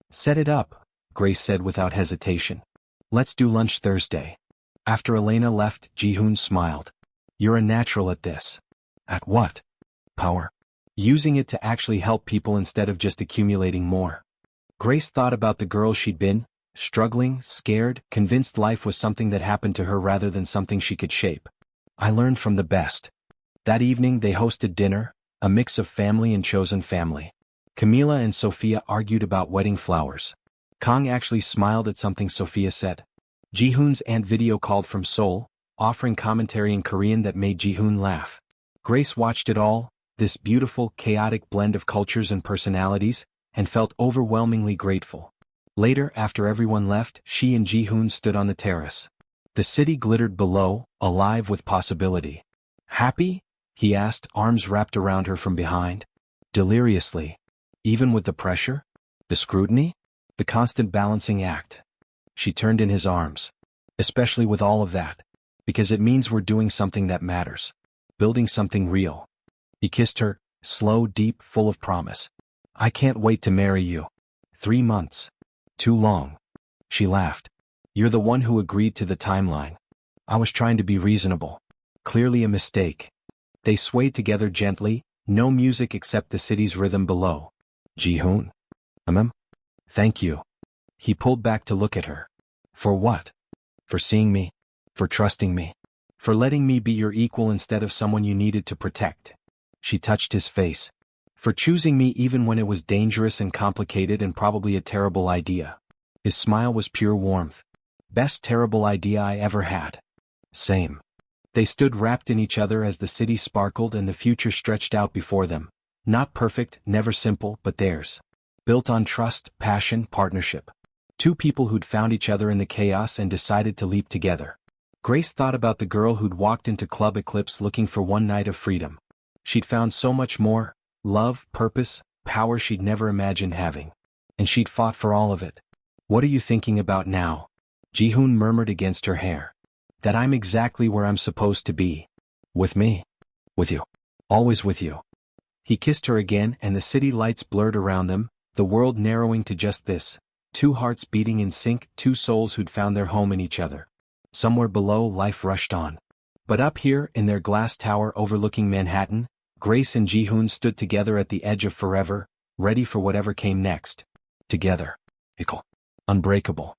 Set it up, Grace said without hesitation. Let's do lunch Thursday. After Elena left, Ji-hoon smiled. You're a natural at this. At what? Power. Using it to actually help people instead of just accumulating more. Grace thought about the girl she'd been, struggling, scared, convinced life was something that happened to her rather than something she could shape. I learned from the best. That evening they hosted dinner, a mix of family and chosen family. Camila and Sophia argued about wedding flowers. Kang actually smiled at something Sophia said. Ji-hoon's aunt video called from Seoul, offering commentary in Korean that made Ji-hoon laugh. Grace watched it all, this beautiful, chaotic blend of cultures and personalities, and felt overwhelmingly grateful. Later, after everyone left, she and Ji-hoon stood on the terrace. The city glittered below, alive with possibility. Happy? He asked, arms wrapped around her from behind. Deliriously. Even with the pressure? The scrutiny? The constant balancing act. She turned in his arms. Especially with all of that. Because it means we're doing something that matters. Building something real. He kissed her, slow, deep, full of promise. I can't wait to marry you. 3 months. Too long. She laughed. You're the one who agreed to the timeline. I was trying to be reasonable. Clearly a mistake. They swayed together gently, no music except the city's rhythm below. Ji-hoon? Thank you. He pulled back to look at her. For what? For seeing me. For trusting me. For letting me be your equal instead of someone you needed to protect. She touched his face. For choosing me even when it was dangerous and complicated and probably a terrible idea. His smile was pure warmth. Best terrible idea I ever had. Same. They stood wrapped in each other as the city sparkled and the future stretched out before them. Not perfect, never simple, but theirs. Built on trust, passion, partnership. 2 people who'd found each other in the chaos and decided to leap together. Grace thought about the girl who'd walked into Club Eclipse looking for one night of freedom. She'd found so much more, love, purpose, power she'd never imagined having. And she'd fought for all of it. What are you thinking about now? Ji-hoon murmured against her hair. That I'm exactly where I'm supposed to be. With me. With you. Always with you. He kissed her again and the city lights blurred around them, the world narrowing to just this. 2 hearts beating in sync, 2 souls who'd found their home in each other. Somewhere below, life rushed on. But up here, in their glass tower overlooking Manhattan, Grace and Ji-hoon stood together at the edge of forever, ready for whatever came next. Together. Equal. Unbreakable.